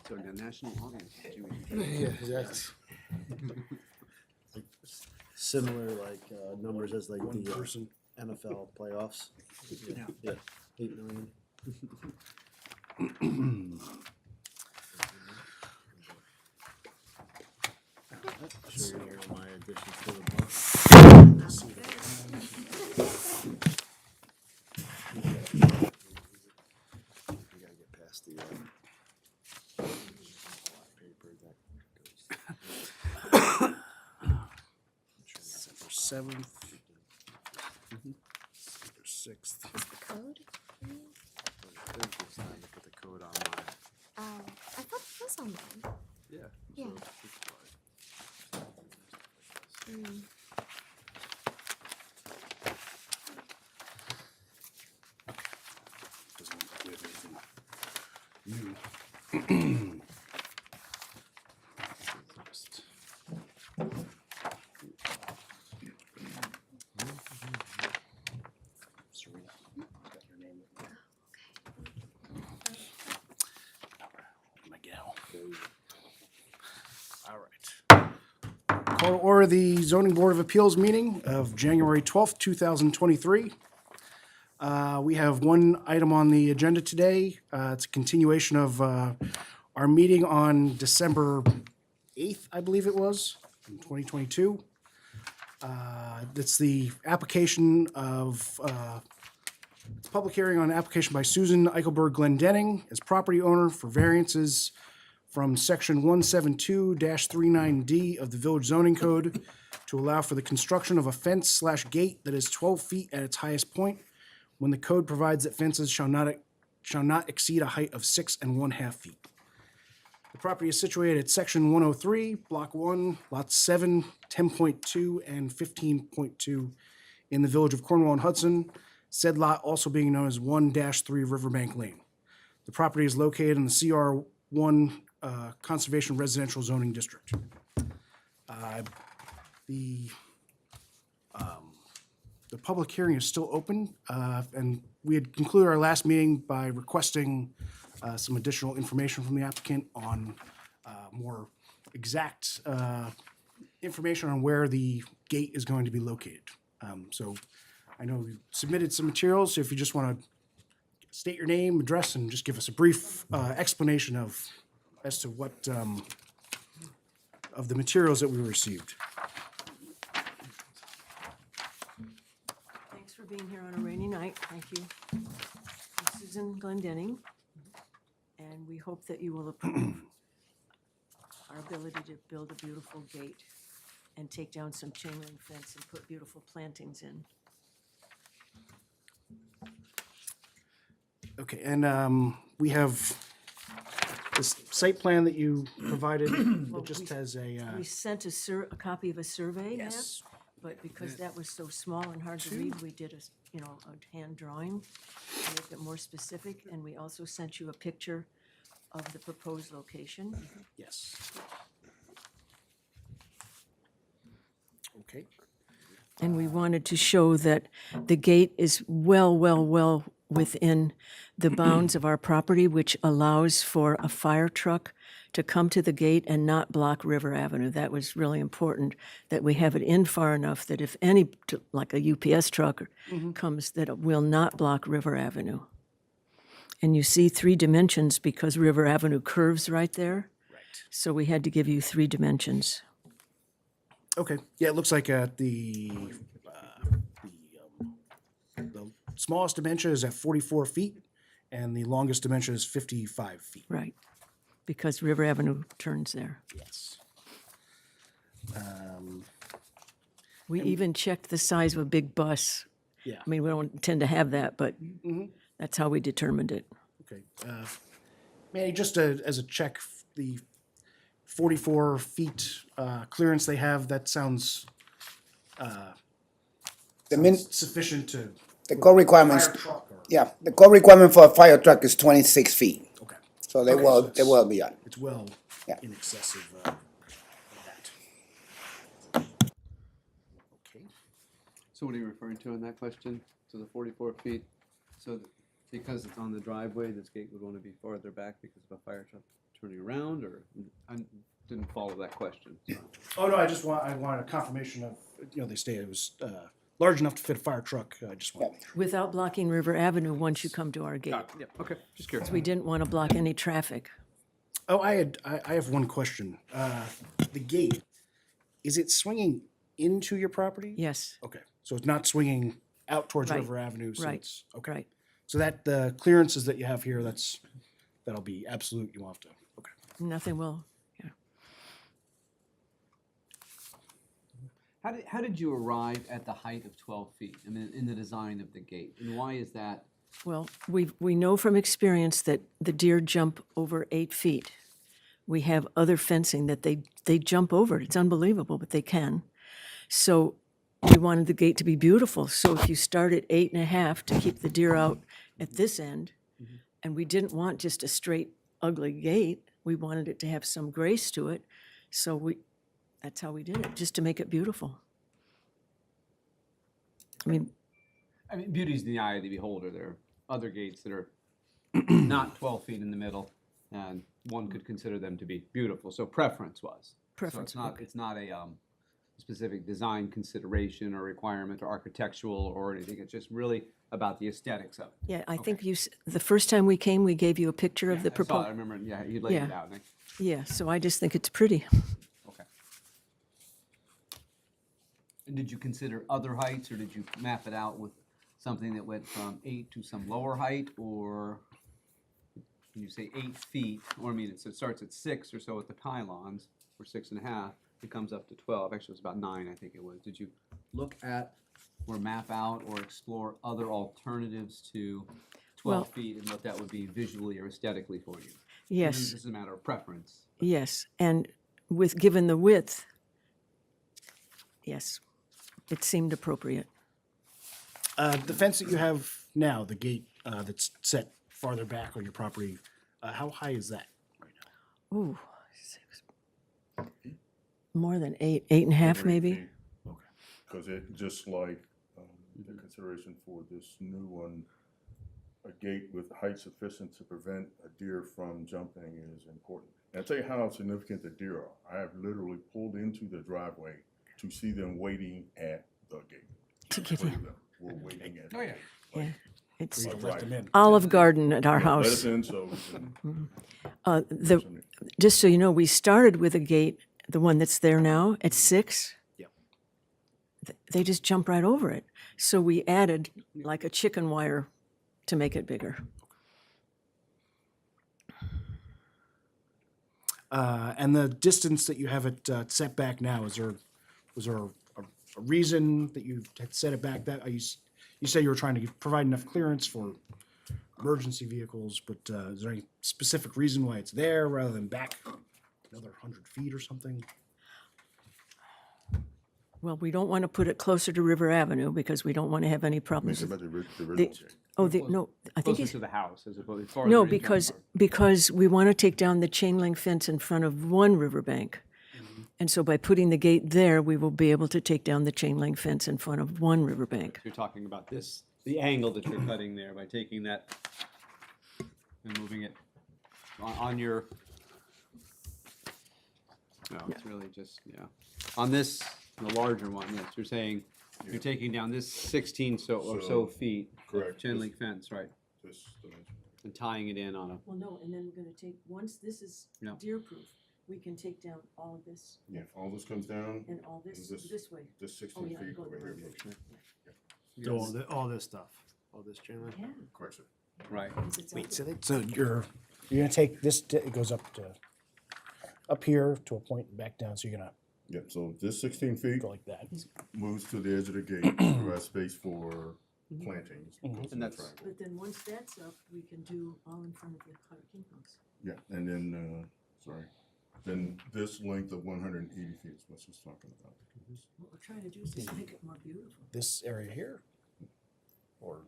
So the national audience. Yeah, that's similar numbers as like One the person. NFL playoffs. Yeah, 8 million. Sure you're hearing my addition to the book. We gotta get past the paper that goes. December 7th. December 6th. Is the code? It's time to put the code online. Oh, I thought it was online. Yeah. Yeah. So it's fine. Mm. Doesn't look like we have anything new. Serena, got your name. Miguel. All right. Call to order the Zoning Board of Appeals meeting of January 12th, 2023. We have one item on the agenda today. It's a continuation of our meeting on December 8th, I believe it was, in 2022. It's the application of, it's a public hearing on an application by Susan Eichelberg Glendenning as property owner for variances from section 172-39D of the Village Zoning Code to allow for the construction of a fence/gate that is 12 feet at its highest point when the code provides that fences shall not exceed a height of 6 1/2 feet. The property is situated at section 103, block 1, lots 7, 10.2, and 15.2 in the village of Cornwall and Hudson, said lot also being known as 1-3 Riverbank Lane. The property is located in the CR1 Conservation Residential Zoning District. The public hearing is still open, and we had concluded our last meeting by requesting some additional information from the applicant on more exact information on where the gate is going to be located. So I know we submitted some materials, so if you just want to state your name, address, and just give us a brief explanation as to what of the materials that we received. Thanks for being here on a rainy night. Thank you. I'm Susan Glendenning, and we hope that you will approve our ability to build a beautiful gate and take down some chain link fence and put beautiful plantings in. Okay, and we have this site plan that you provided, Well, it just we- has a, We sent a copy of a survey map, yes, but because that was so small and hard to read, we did a hand drawing to make it more specific, and we also sent you a picture of the proposed location. yes. Okay, And we wanted to show that the gate is well within the bounds of our property, which allows for a fire truck to come to the gate and not block River Avenue. That was really important, that we have it in far enough that if any, like a UPS truck comes, that it will not block River Avenue. And you see 3 dimensions because River Avenue curves right there. right. So we had to give you 3 dimensions. Okay, yeah, it looks like the smallest dimension is at 44 feet, and the longest dimension is 55 feet. Right, because River Avenue turns there. Yes. We even checked the size of a big bus. Yeah, I mean, we don't intend to have that, but that's how we determined it. okay. Manny, just as a check, the 44 feet clearance they have, that sounds sufficient to The code requirements, fire truck or, yeah, the code requirement for a fire truck is 26 feet, okay. so they Okay, will, so they will be on. It's well Yeah. in excess of that. Okay. So what are you referring to in that question? So the 44 feet, so Because it's on the driveway, this gate would want to be farther back because of a fire truck turning around, or I didn't follow that question. So. Oh, no, I wanted a confirmation of, they stated it was large enough to fit a fire truck. I just want. Without blocking River Avenue once you come to our gate. Got it. Yep. Okay. Just curious. We didn't want to block any traffic. Oh, I have one question. The gate, is it swinging into your property? Yes, Okay, so it's not swinging out towards Right. River Avenue, so Right. it's, okay. right. So that, the clearances that you have here, that'll be absolute, you won't have to, okay. Nothing will, yeah. How did you arrive at the height of 12 feet? I mean, in the design of the gate, and why is that? Well, we know from experience that the deer jump over 8 feet. We have other fencing that they jump over. It's unbelievable, but they can. So we wanted the gate to be beautiful. So if you start at 8.5 to keep the deer out at this end, and we didn't want just a straight, ugly gate, we wanted it to have some grace to it. So that's how we did it, just to make it beautiful. I mean, Beauty's in the eye of the beholder. There are other gates that are not 12 feet in the middle, and one could consider them to be beautiful. So preference was. Preference, So okay. it's not a specific design consideration or requirement or architectural or anything. It's just really about the aesthetics of it. yeah, I think the first time we came, we gave you a picture of the I saw it. I proposal. remember, yeah, you laid it Yeah. out. Yeah, so I just think it's pretty. Okay. And did you consider other heights, or did you map it out with something that went from 8 to some lower height, or when you say 8 feet, or I mean, it starts at 6 or so at the pylons, or 6.5, it comes up to 12. Actually, it was about 9, I think it was. Did you look at or map out or explore other alternatives to 12 Well- feet and what that would be visually or aesthetically for you? Yes. This is a matter of preference. Yes, and given the width, yes, it seemed appropriate. The fence that you have now, the gate that's set farther back on your property, how high is that right now? Ooh, 6. More than 8.5 maybe? Because it, just like the consideration for this new one, a gate with height sufficient to prevent a deer from jumping is important. And I'll tell you how significant the deer are. I have literally pulled into the driveway to see them waiting at the gate. To get Three in. of them were waiting at. Oh, yeah. Yeah, it's Like, Let them in. Olive Garden at our let us house. in so we can. Just so you know, we started with a gate, the one that's there now, at 6. Yep. They just jump right over it. So we added like a chicken wire to make it bigger. And the distance that you have it set back now, was there a reason that you had set it back that, you say you were trying to provide enough clearance for emergency vehicles, but is there any specific reason why it's there rather than back another 100 feet or something? Well, we don't want to put it closer to River Avenue because we don't want to have any problems. About the The- original gate. no, I think Closer he's, to the house as opposed to no, because we want to take down the chain link fence in front of one riverbank. And so by putting the gate there, we will be able to take down the chain link fence in front of one riverbank. You're talking about this, the angle that you're cutting there by taking that and moving it on your, no, it's really just, yeah. On this, the larger one, yes, you're saying, you're taking down this 16 or so feet of Correct. chain link fence, right? This dimension. And tying it in on a, Well, no, and then we're going to take, once this is Yeah. deer-proof, we can take down all of this Yeah, all this comes down, and all this This- way. this Oh, 16 yeah, feet go over the here. right direction. So all this stuff, all this chain link? Yeah. Correct, sir. right. because it's Wait, up- so you're gonna take this, it goes up here to a point and back down, so you're gonna Yeah, so this 16 feet go like that. moves to the edge of the gate, provides space for plantings. close to And the that's- triangle. But then once that's up, we can do all in front of the King house. Yeah, and then, then this length of 180 feet is what she's talking about. What we're trying to do is just make it more beautiful. This area here? Or,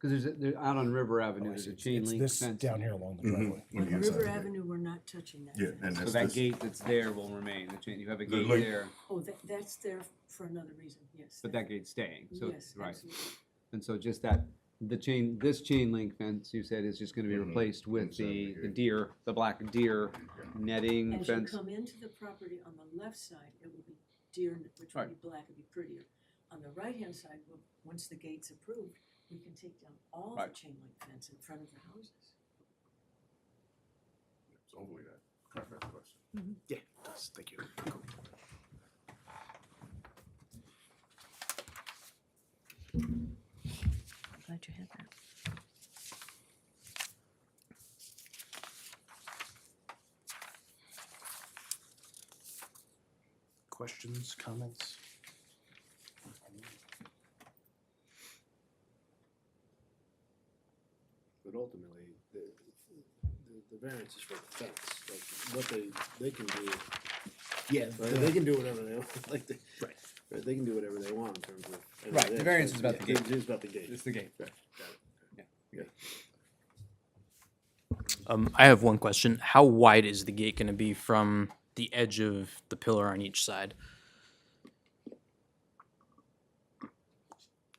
Because out on River Avenue, oh, I there's see, a chain it's link this fence. down here along the driveway. On the On inside of River the gate. Avenue, we're not touching that Yeah, fence. and So that's that this. gate that's there will remain. The chain, you have a The gate link- there, Oh, that's there for another reason, yes. but that gate's staying. So, Yes, right. absolutely. And so just that this chain link fence, you said, is just gonna be replaced with Inside the the gate. deer, the black deer netting As you fence? come into the property on the left side, it will be deer, which will Right. be black, it'll be prettier. On the right-hand side, once the gate's approved, we can take down all the Right. chain link fence in front of the houses. It's overly that. Clarify the question. Yeah, it does. Thank you. Glad you had that. Questions, comments? But ultimately, the variance is for the fence, like, what they can do, Yeah. right, they can do whatever they want, like, Right. right, they can do whatever they want in terms of. Right, the variance is about the Yeah, gate. It's about the gate. It's the gate. Right, got it. Yeah. I have one question. How wide is the gate going to be from the edge of the pillar on each side?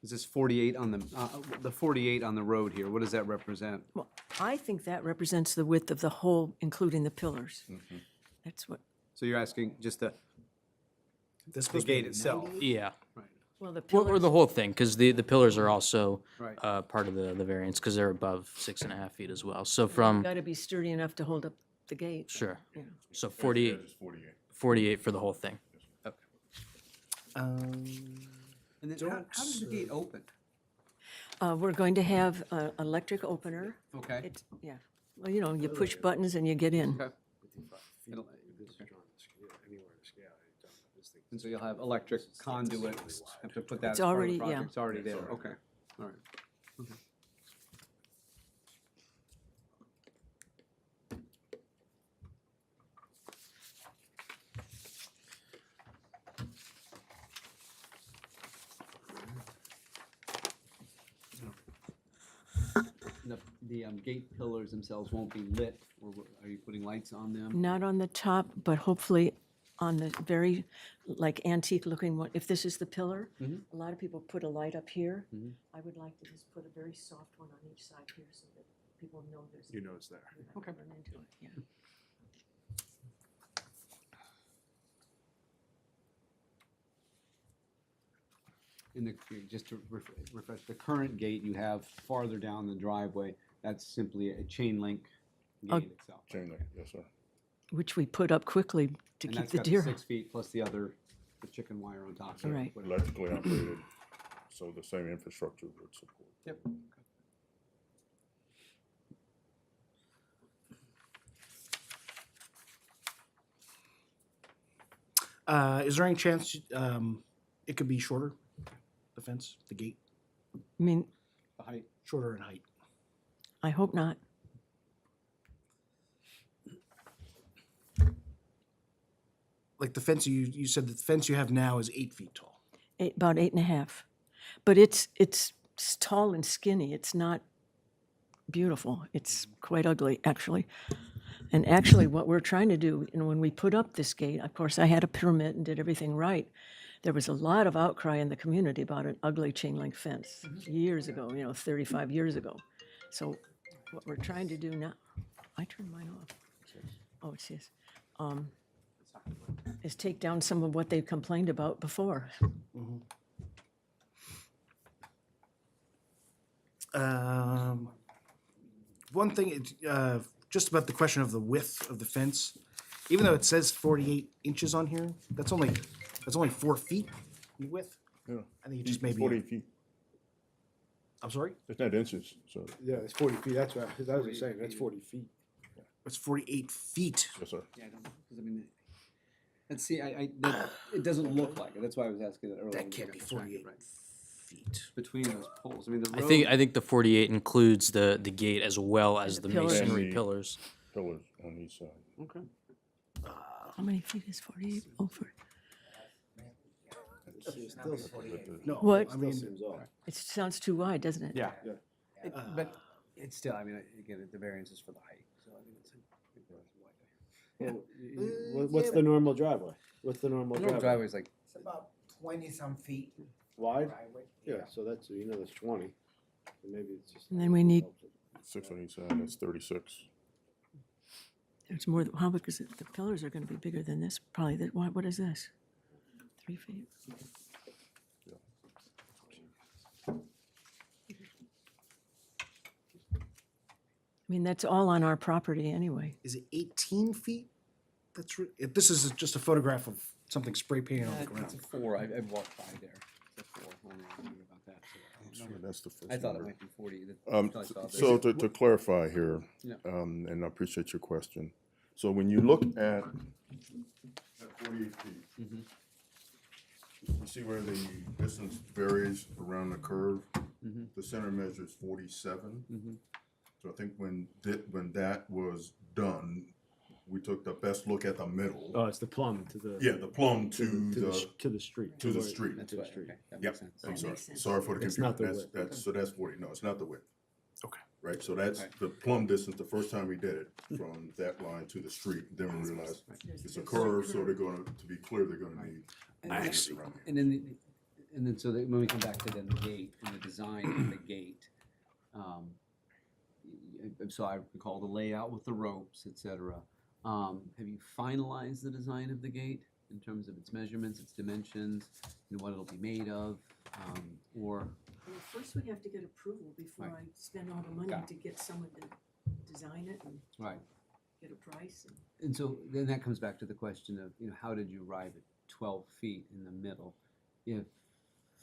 Is this 48 on the 48 on the road here, what does that represent? Well, I think that represents the width of the whole, including the pillars. That's what, So you're asking just the This supposed to gate be itself? 90? Yeah, well, the or pillars, the whole thing, because the pillars are also Right. part of the variance, because they're above 6.5 feet as well. So from, gotta be sturdy enough to hold up the gate. sure, You know. so Edge 48, is 48. 48 for the whole thing. And then how does the gate open? We're going to have an electric opener. Okay. It's, yeah, well, you know, you push buttons and you get in. Okay. It'll- This is drawn to scale, anywhere to scale, you're talking about this thing. And so you'll have electric conduits, have to put that It's as part of already- the yeah. project, it's already there, okay, all right. Okay. The gate pillars themselves won't be lit, or are you putting lights on them? Not on the top, but hopefully on the very, like antique looking one. If this is the pillar, a lot of people put a light up here. I would like to just put a very soft one on each side here so that people know there's. You know it's there. Okay. Run into it, yeah. Just to refresh, the current gate you have farther down the driveway, that's simply a chain link Oh. gate itself. Chain link, yes, sir. Which we put up quickly to And keep that's the got deer. 6 feet plus the chicken wire on top. Right. Electrically operated, so the same infrastructure would support. Yep. Is there any chance it could be shorter, the fence, the gate, I mean, The height, shorter in height? I hope not. Like the fence, you said the fence you have now is 8 feet tall. About 8.5. But it's tall and skinny. It's not beautiful. It's quite ugly, actually. And actually, what we're trying to do, and when we put up this gate, of course, I had a permit and did everything right. There was a lot of outcry in the community about an ugly chain link fence years ago, 35 years ago. So what we're trying to do now, I turned mine off. Oh, it says, is take down some of what they complained about before. One thing, just about the question of the width of the fence, even though it says 48 inches on here, that's only 4 feet in width. Yeah. I think it just maybe. 40 feet, I'm sorry? it's not inches, so, Yeah, it's 40 feet, that's what, I was saying, that's 40 feet. It's 48 feet. yes, sir. yeah, I don't, because I mean, let's see, it doesn't look like it, that's why I was asking that earlier. That when we can't got be distracted, 48 right. feet. Between those poles, I mean, the I road. think the 48 includes the gate as well as the pillars. masonry And the- pillars. Pillars on each side. Okay. How many feet is 48 over? It still, No, What? I mean, seems off. It sounds too wide, doesn't it? Yeah. But it's still, I mean, again, the variance is for the height, so I mean, it's. What's the normal driveway? What's the normal The normal driveway? driveway's like, It's about 20-some feet Wide? driveway. Yeah, so that's 20. And maybe it's just. And then we need- 6 on each side, that's 36. It's more, how big is it? The pillars are gonna be bigger than this, probably. What is this? 3 feet? I mean, that's all on our property anyway. Is it 18 feet? This is just a photograph of something spray painted on the It's ground. a 4, I've walked by there. It's a 4, I don't know anything about that. So I don't Sure, know. that's the first I thought it number. might be 40. Um, until I saw this. So to clarify here, Yeah. and I appreciate your question. So when you look at 48 feet, Mhm. you see where the distance varies around the curve? Mhm. The center measure is 47. Mhm. So I think when that was done, we took the best look at the middle. Oh, it's the plumb to the. Yeah, the plumb to the, To the street. to the where- street. That's To the right, street. okay, that Yep, makes sense. I'm That sorry, makes sense. sorry for the It's confusion. not the width. That's, so that's 40, no, it's not the width. Okay. Right, so that's Right. the plumb distance, the first time we did it, from that line to the street, then we realized it's a curve, so they're gonna, to be clear, they're gonna need. I see. around here. And then, so that when we come back to then the gate and the design of the gate, so I recall the layout with the ropes, et cetera. Have you finalized the design of the gate in terms of its measurements, its dimensions, and what it'll be made of? Or, Well, first we have to get approval before Right. I spend all the money Got it. to get someone to design it and right, get a price. and so then that comes back to the question of, how did you arrive at 12 feet in the middle? If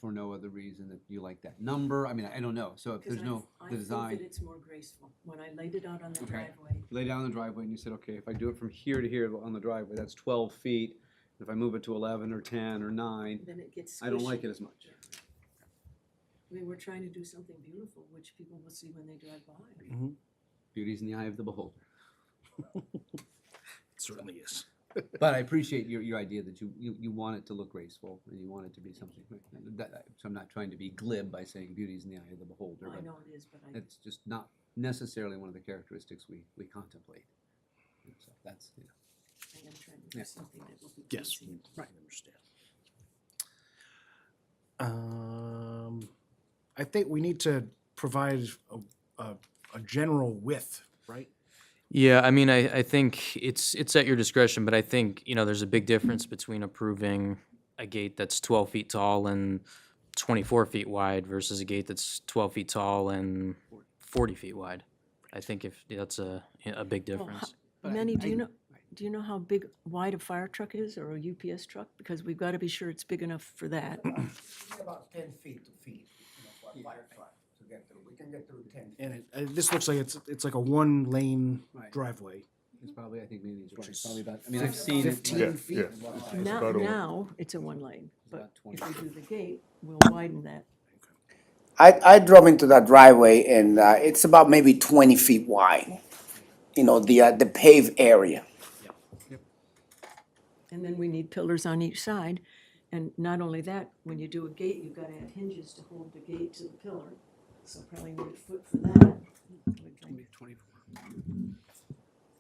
for no other reason that you like that number, I mean, I don't know, so if there's no, I the think design. that it's more graceful. When I laid it out on the Okay. driveway, Lay down the driveway and you said, okay, if I do it from here to here on the driveway, that's 12 feet. If I move it to 11 or 10 or 9, then it gets squishy. I don't like it as much. Yeah. I mean, we're trying to do something beautiful, which people will see when they drive by. Beauty's in the eye of the beholder. It certainly is. But I appreciate your idea that you want it to look graceful and you want it to be something. So I'm not trying to be glib by saying beauty's in the eye of the beholder, I but know it is, but it's just not necessarily one of the characteristics we contemplate. And so that's, I am trying to do Yeah. something that will be Yes, pleasing. right, I understand. I think we need to provide a general width, right? Yeah, I mean, I think it's at your discretion, but I think, there's a big difference between approving a gate that's 12 feet tall and 24 feet wide versus a gate that's 12 feet tall and 40 feet wide. I think if that's a big Well, difference. But Manny, do I- you know how wide a fire truck is or a UPS truck? Because we've got to be sure it's big enough for that. About 10 feet to feet, for a fire truck to get through. We can get through 10 feet. And this looks like it's like a one-lane Right. driveway. It's probably, I think maybe it's right, is probably about, I mean, I've seen it. 15 Yeah, feet. yeah. It's Now, about a- now it's a one lane, but about if 20. we do the gate, we'll widen that. I drove into that driveway and it's about maybe 20 feet wide. The paved area. And then we need pillars on each side. And not only that, when you do a gate, you've got to have hinges to hold the gate to the pillar. So probably need a foot for that. Maybe 24.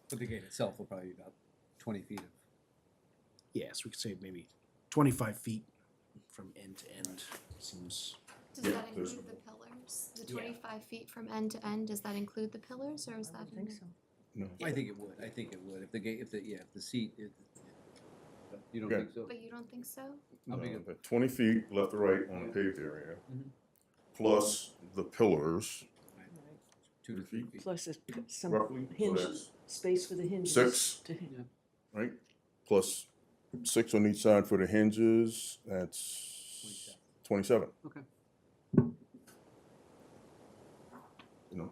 But the gate itself will probably be about 20 feet of. Yes, we could say maybe 25 feet from end to end, seems. Does Yeah, that there's- include the pillars? The 25 feet from end to end, does that include the pillars or is I that? would think in- so. No. I think it would, If the gate, if the seat, you don't Okay. think so? But you don't think so? How big No, is- the 20 feet left to right on the paved area, Mhm. plus the pillars, 2 to 3 feet. Plus some roughly, so hinge, that's space for the hinges. 6, to hin- right? Plus 6 on each side for the hinges, that's 27. Okay.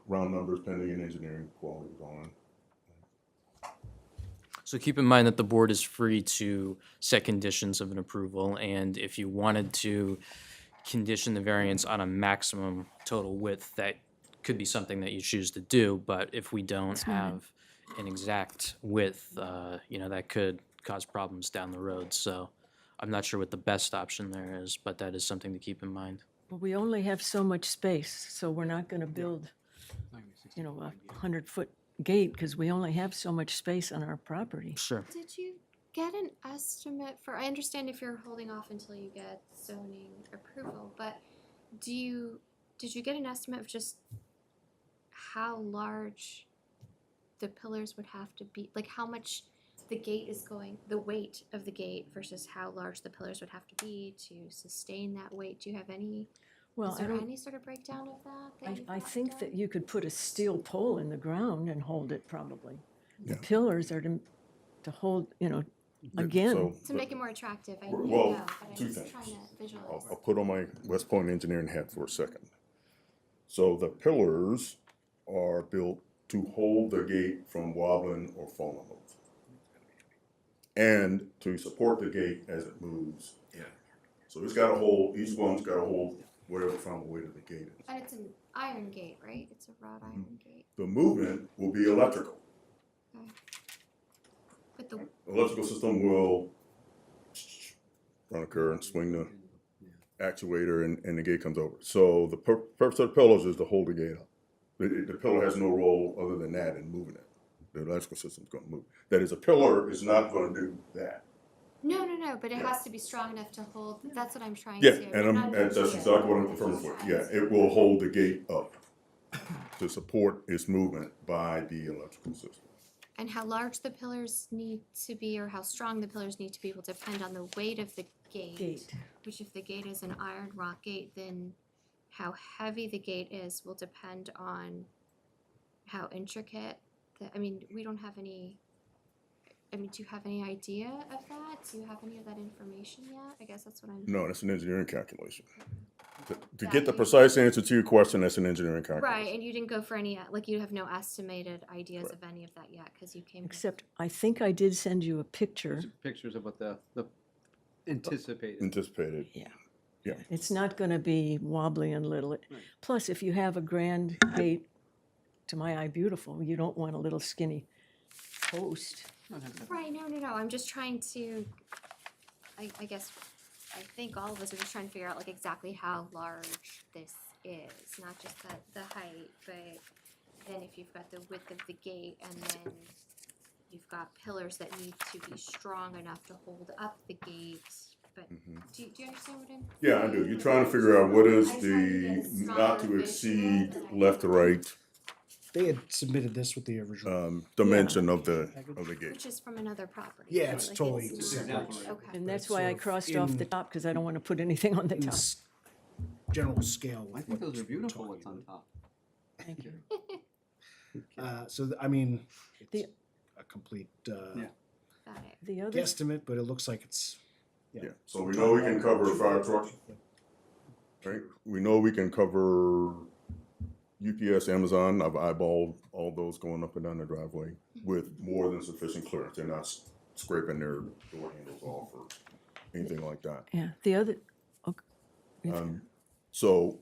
Round numbers pending and engineering quality on. So keep in mind that the board is free to set conditions of an approval, and if you wanted to condition the variance on a maximum total width, that could be something that you choose to do, but if we don't have an exact width, that could cause problems down the road, so I'm not sure what the best option there is, but that is something to keep in mind. Well, we only have so much space, so we're not going to build, a 100-foot gate because we only have so much space on our property. Sure. Did you get an estimate for, I understand if you're holding off until you get zoning approval, but do you did you get an estimate of just how large the pillars would have to be? Like how much the gate is going, the weight of the gate versus how large the pillars would have to be to sustain that weight? Do you have any, Well, is I there don't, any sort of breakdown of that you've I got think done? that you could put a steel pole in the ground and hold it probably. The Yeah. pillars are to hold, again, So, To make it more attractive, I Well, know, but I'm two just things. trying to visualize. I'll put on my West Point engineering hat for a second. So the pillars are built to hold the gate from wobbling or falling over. And to support the gate as it moves in. So it's gotta hold, each one's gotta hold whatever final weight of the gate is. And it's an iron gate, right? It's a wrought iron gate. The movement will be electrical. But the, Electrical system will run a current, swing the actuator, and the gate comes over. So the purpose of the pillars is to hold the gate up. The pillar has no role other than that in moving it. The electrical system's gonna move. That is, a pillar is not gonna do that. no, but it has to be strong enough to hold, that's what I'm trying Yeah, to. and that's exactly what I'm confirming for. Yeah, it will hold the gate up to support its movement by the electrical system. And how large the pillars need to be, or how strong the pillars need to be, will depend on the weight of the gate. Gate. Which if the gate is an iron rock gate, then how heavy the gate is will depend on how intricate I mean, we don't have any, I mean, do you have any idea of that? Do you have any of that information yet? I guess that's what I'm. No, that's an engineering calculation. To That get the you- precise answer to your question, that's an engineering calculation. Right, and you didn't go for any, like you have no estimated ideas of any of that yet, because you came. except I think I did send you a picture. Pictures of what the anticipated. Anticipated. It's not gonna be wobbly and little. Plus, if you have a grand gate, to my eye, beautiful, you don't want a little skinny post. Right, no, I'm just trying to, I guess, I think all of us are just trying to figure out like exactly how large this is, not just the height, but then if you've got the width of the gate and then you've got pillars that need to be strong enough to hold up the gate, but do you understand what I'm? Yeah, I do. You're trying to figure out what is I'm trying to the get a not to stronger exceed visual. left to right They had submitted this with the original. dimension of the gate. Which is from another property. Yeah, right? it's Like, totally not- separate. Okay. And that's It's why I sort of crossed off the in- top, because I don't want to put anything on the in top. general scale. I with think those are what beautiful, we're what's on talking top. Thank you. about. I mean, it's The- a complete Yeah. Got it. The other, guesstimate, but it looks like it's. Yeah, so we know we can cover a fire truck, right? We know we can cover UPS, Amazon. I've eyeballed all those going up and down the driveway with more than sufficient clearance. They're not scraping their door handles off or anything like that. yeah, the other, So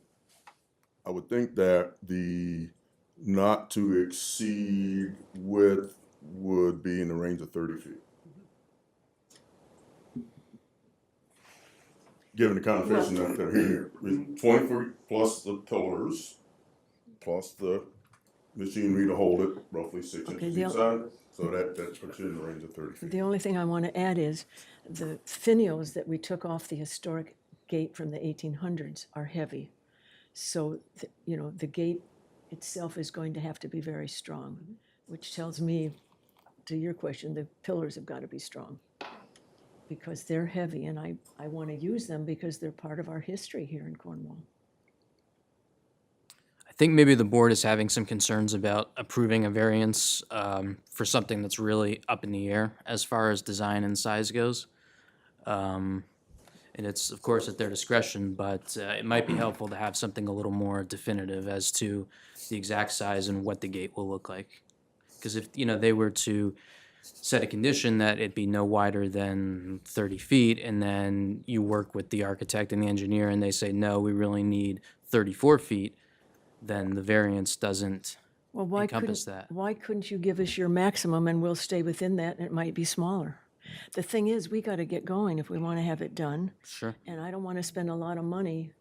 I would think that the not to exceed width would be in the range of 30 feet. Given the connotation that they're here, 20 feet plus the pillars, plus the machinery to hold it, roughly 6 Okay, inches the each side. So that puts you in the range of 30 feet. the only thing I want to add is the finials that we took off the historic gate from the 1800s are heavy. So, the gate itself is going to have to be very strong, which tells me, to your question, the pillars have got to be strong. Because they're heavy, and I want to use them because they're part of our history here in Cornwall. I think maybe the board is having some concerns about approving a variance for something that's really up in the air as far as design and size goes. And it's, of course, at their discretion, but it might be helpful to have something a little more definitive as to the exact size and what the gate will look like. Because if, they were to set a condition that it be no wider than 30 feet, and then you work with the architect and the engineer, and they say, no, we really need 34 feet, then the variance doesn't Well, why encompass couldn't, that. why couldn't you give us your maximum and we'll stay within that, and it might be smaller? The thing is, we got to get going if we want to have it done. Sure. And I don't want to spend a lot of money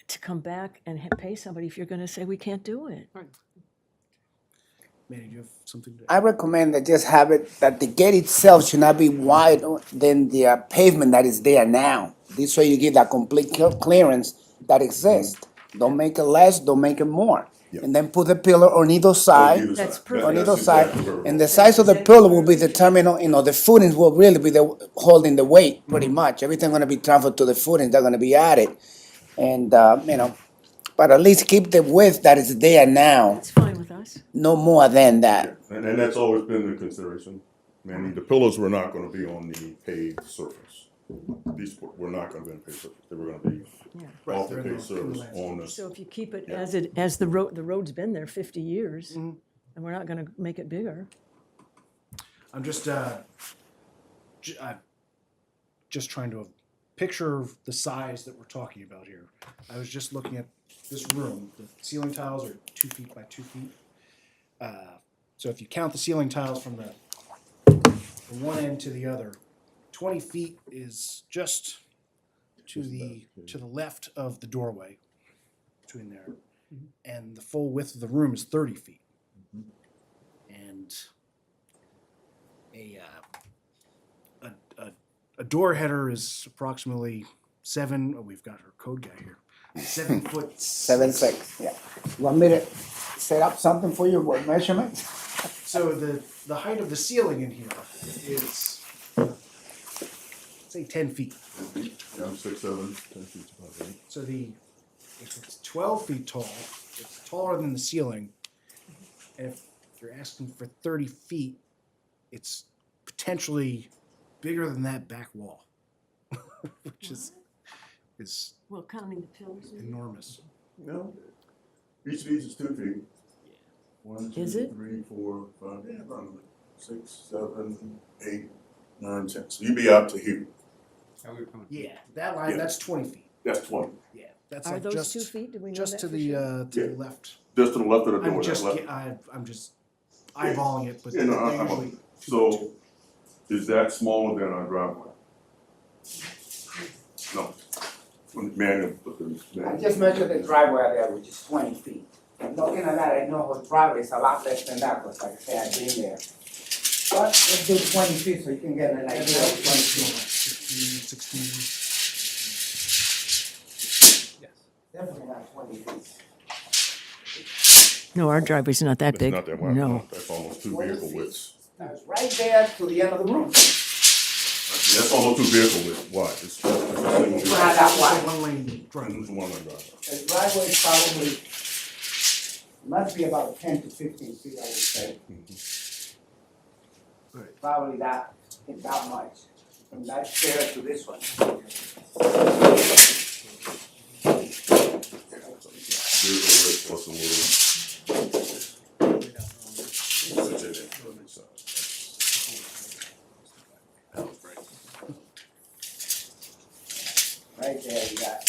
to come back and pay somebody if you're going to say we can't do it. Manny, do you have something to? I recommend that just have it, that the gate itself should not be wider than the pavement that is there now. This way you give that complete clearance that exists. Don't make it less, don't make it more. Yeah. And then put the pillar on either side. That's That- perfect. On either that's side, exactly where we're and going. the size of the pillar will be determined, you know, the footings will really be the, holding the weight, pretty much. Everything gonna be transferred to the footings, they're gonna be added. And, you know, but at least keep the width that is there now, It's fine with us. no more than that. And that's always been the consideration. Manny, the pillars were not gonna be on the paved surface. These were not gonna be on the paved surface. They were gonna be Yeah. off the paved surface on the. So if you keep it Yeah. as the road's been there 50 years, and we're not gonna make it bigger. I'm just just trying to picture the size that we're talking about here. I was just looking at this room. The ceiling tiles are 2 feet by 2 feet. So if you count the ceiling tiles from from one end to the other, 20 feet is just to the left of the doorway between there, and the full width of the room is 30 feet. And a door header is approximately 7. Oh, we've got our code guy here. 7 foot. 7'6", yeah. Want me to set up something for you, what measurements? So the height of the ceiling in here is, say, 10 feet. Yeah, 6, 7, 10 feet above that. So if it's 12 feet tall, it's taller than the ceiling. And if you're asking for 30 feet, it's potentially bigger than that back wall, which is Well, counting the pillars. enormous. No, each of these is 2 feet. 1, 2, Is it? 3, 4, 5, yeah, around 6, 7, 8, 9, 10. So you'd be out to here. How we were coming. Yeah, that line, Yeah. that's 20 feet. That's 20. Yeah, that's Are like those just 2 feet? Do we know just that to for the sure? to Yeah. the left. Just to the left of the door. I'm that just left. I'm just eyeballing it, but Yeah, no, they're I'm usually So, is that smaller than our driveway? No. Manual, I just measured the driveway there, which is 20 feet. And looking at that, I know her driveway is a lot less than that, because like I say, I've been there. But let's do 20 feet so you can get an idea of 20 feet. 15, 16. Yes. Definitely not 20 feet. No, our driveway's not that It's big. not that wide. No. That's almost 2 vehicle widths. That's right there to the end of the room. That's almost 2 vehicle widths wide. It's a single Not vehicle. that wide. One lane driveway. It's one lane driveway. The driveway is probably, must be about 10 to 15 feet, I would say. Right. Probably that much, from that chair to this one. Vehicle width plus a little. Right there, that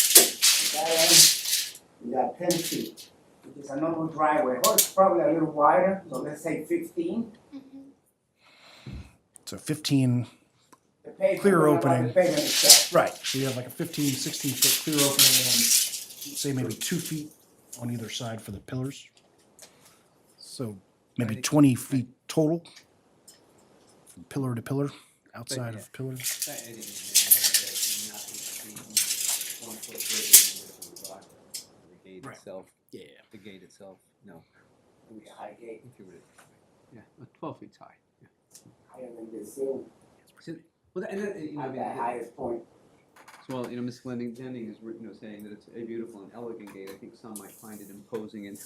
end, you got 10 feet, which is a normal driveway. Hers probably a little wider, so let's say 15. So 15. The pavement, Clear we're not on opening. The pavement itself. Right. So you have like a 15, 16 foot clear opening, and say maybe 2 feet on either side for the pillars. So maybe 20 feet total, from pillar to pillar, outside of pillars. That Eddie is not 8 feet, 1 foot greater than the driveway. The gate Right. itself, Yeah. the gate itself, no. It was a high gate, If you were to, yeah, 12 feet's high. Yeah. higher than the ceiling, So, well, and then, you know, I at mean, the highest point. so, well, you know, Ms. Jennings is, you know, saying that it's a beautiful and elegant gate. I think some might find it imposing and,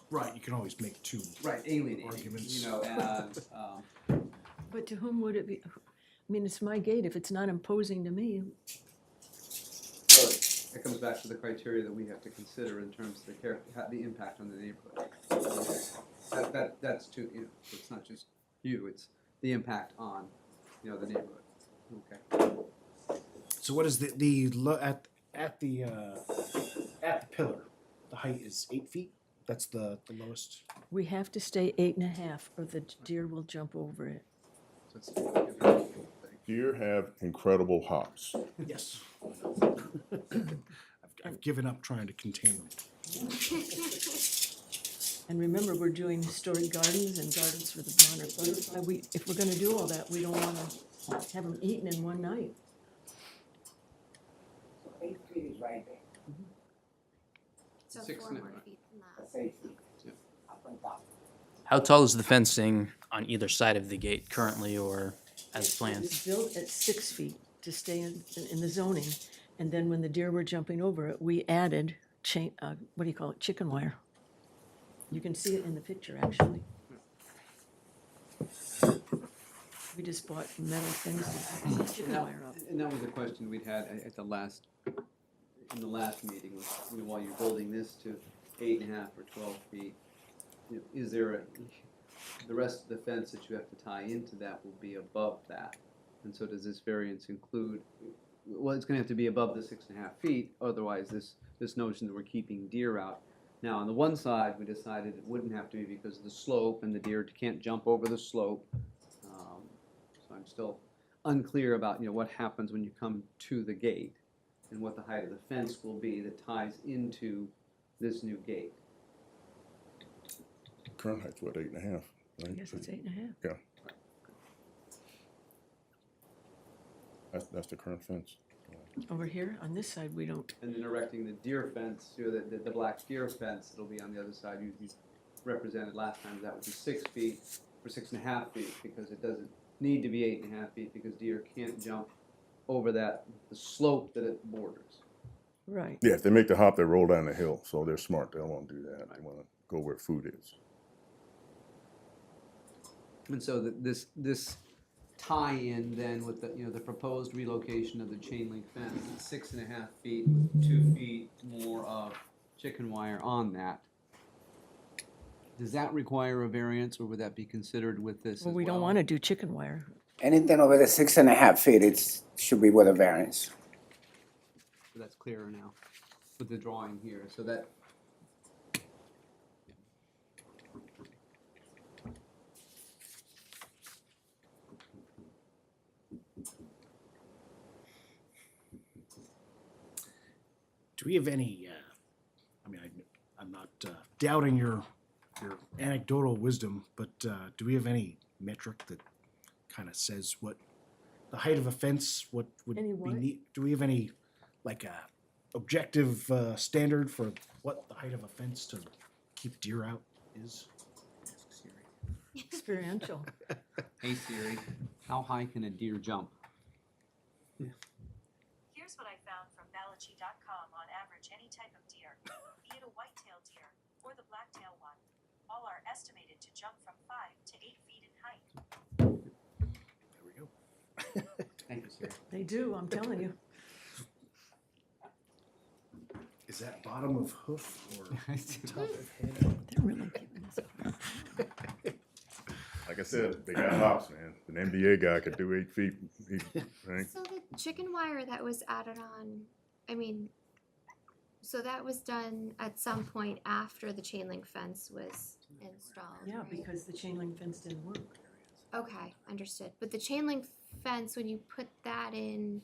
Right. You can always make 2. right, alienating, Arguments. you know, and, But to whom would it be? I mean, it's my gate. If it's not imposing to me, So it comes back to the criteria that we have to consider in terms of the impact on the neighborhood. That's too, you know, it's not just you, it's the impact on, you know, the neighborhood. Okay. So what is at the pillar? The height is 8 feet. That's the lowest. we have to stay 8.5, or the deer will jump over it. So it's a beautiful thing. Deer have incredible hops. Yes. I've given up trying to contain them. And remember, we're doing historic gardens and gardens for the monarch butterfly. If we're gonna do all that, we don't wanna have them eaten in one night. so 8 feet is right there. So Six 4 and a- more feet than that. Say up and down. How tall is the fencing on either side of the gate currently or as It planned? was built at 6 feet to stay in the zoning. And then when the deer were jumping over it, we added chain, what do you call it, chicken wire. You can see it in the picture, actually. We just bought metal things to put chicken wire up. And that was a question we'd had at the last, in the last meeting, was, you know, while you're building this to 8.5 or 12 feet, you know, is there the rest of the fence that you have to tie into that will be above that? And so does this variance include, well, it's gonna have to be above the 6.5 feet, otherwise this notion that we're keeping deer out. Now, on the one side, we decided it wouldn't have to be because of the slope and the deer can't jump over the slope. So I'm still unclear about, you know, what happens when you come to the gate and what the height of the fence will be that ties into this new gate. Current height's what, 8.5, right? I guess it's 8.5. Yeah. That's the current fence. Over here, on this side, we don't. And then erecting the deer fence, you know, the black deer fence that'll be on the other side, you represented last time, that would be 6 feet or 6.5 feet, because it doesn't need to be 8.5 feet, because deer can't jump over the slope that it borders. Right. Yeah, if they make the hop, they roll down the hill, so they're smart, they don't wanna do that, they wanna go where food is. And so this tie-in then with the, you know, the proposed relocation of the chain link fence, is 6.5 feet with 2 feet more of chicken wire on that. Does that require a variance, or would that be considered with this as well? Well, we don't want to do chicken wire. Anything over the 6.5 feet, should be with a variance. So that's clearer now with the drawing here, so that. Do we have any, I mean, I'm not doubting your anecdotal wisdom, but do we have any metric that kind of says what the height of a fence, what would Any be what? do we have any, like, objective standard for what the height of a fence to keep deer out is? Ask Siri. Experiential. Hey Siri, how high can a deer jump? Here's what I found from Balachi.com on average any type of deer, be it a white-tailed deer or the black-tailed one, all are estimated to jump from 5 to 8 feet in height. There we go. Thank you, Siri. They do, I'm telling you. Is that bottom of hoof or top of head? They're really keeping us apart. Like I said, they got hops, man, an NBA guy could do 8 feet, right? So the chicken wire that was added on, I mean, so that was done at some point after the chain link fence was installed, Yeah, right? because the chain link fence didn't work. Okay, understood. But the chain link fence, when you put that in,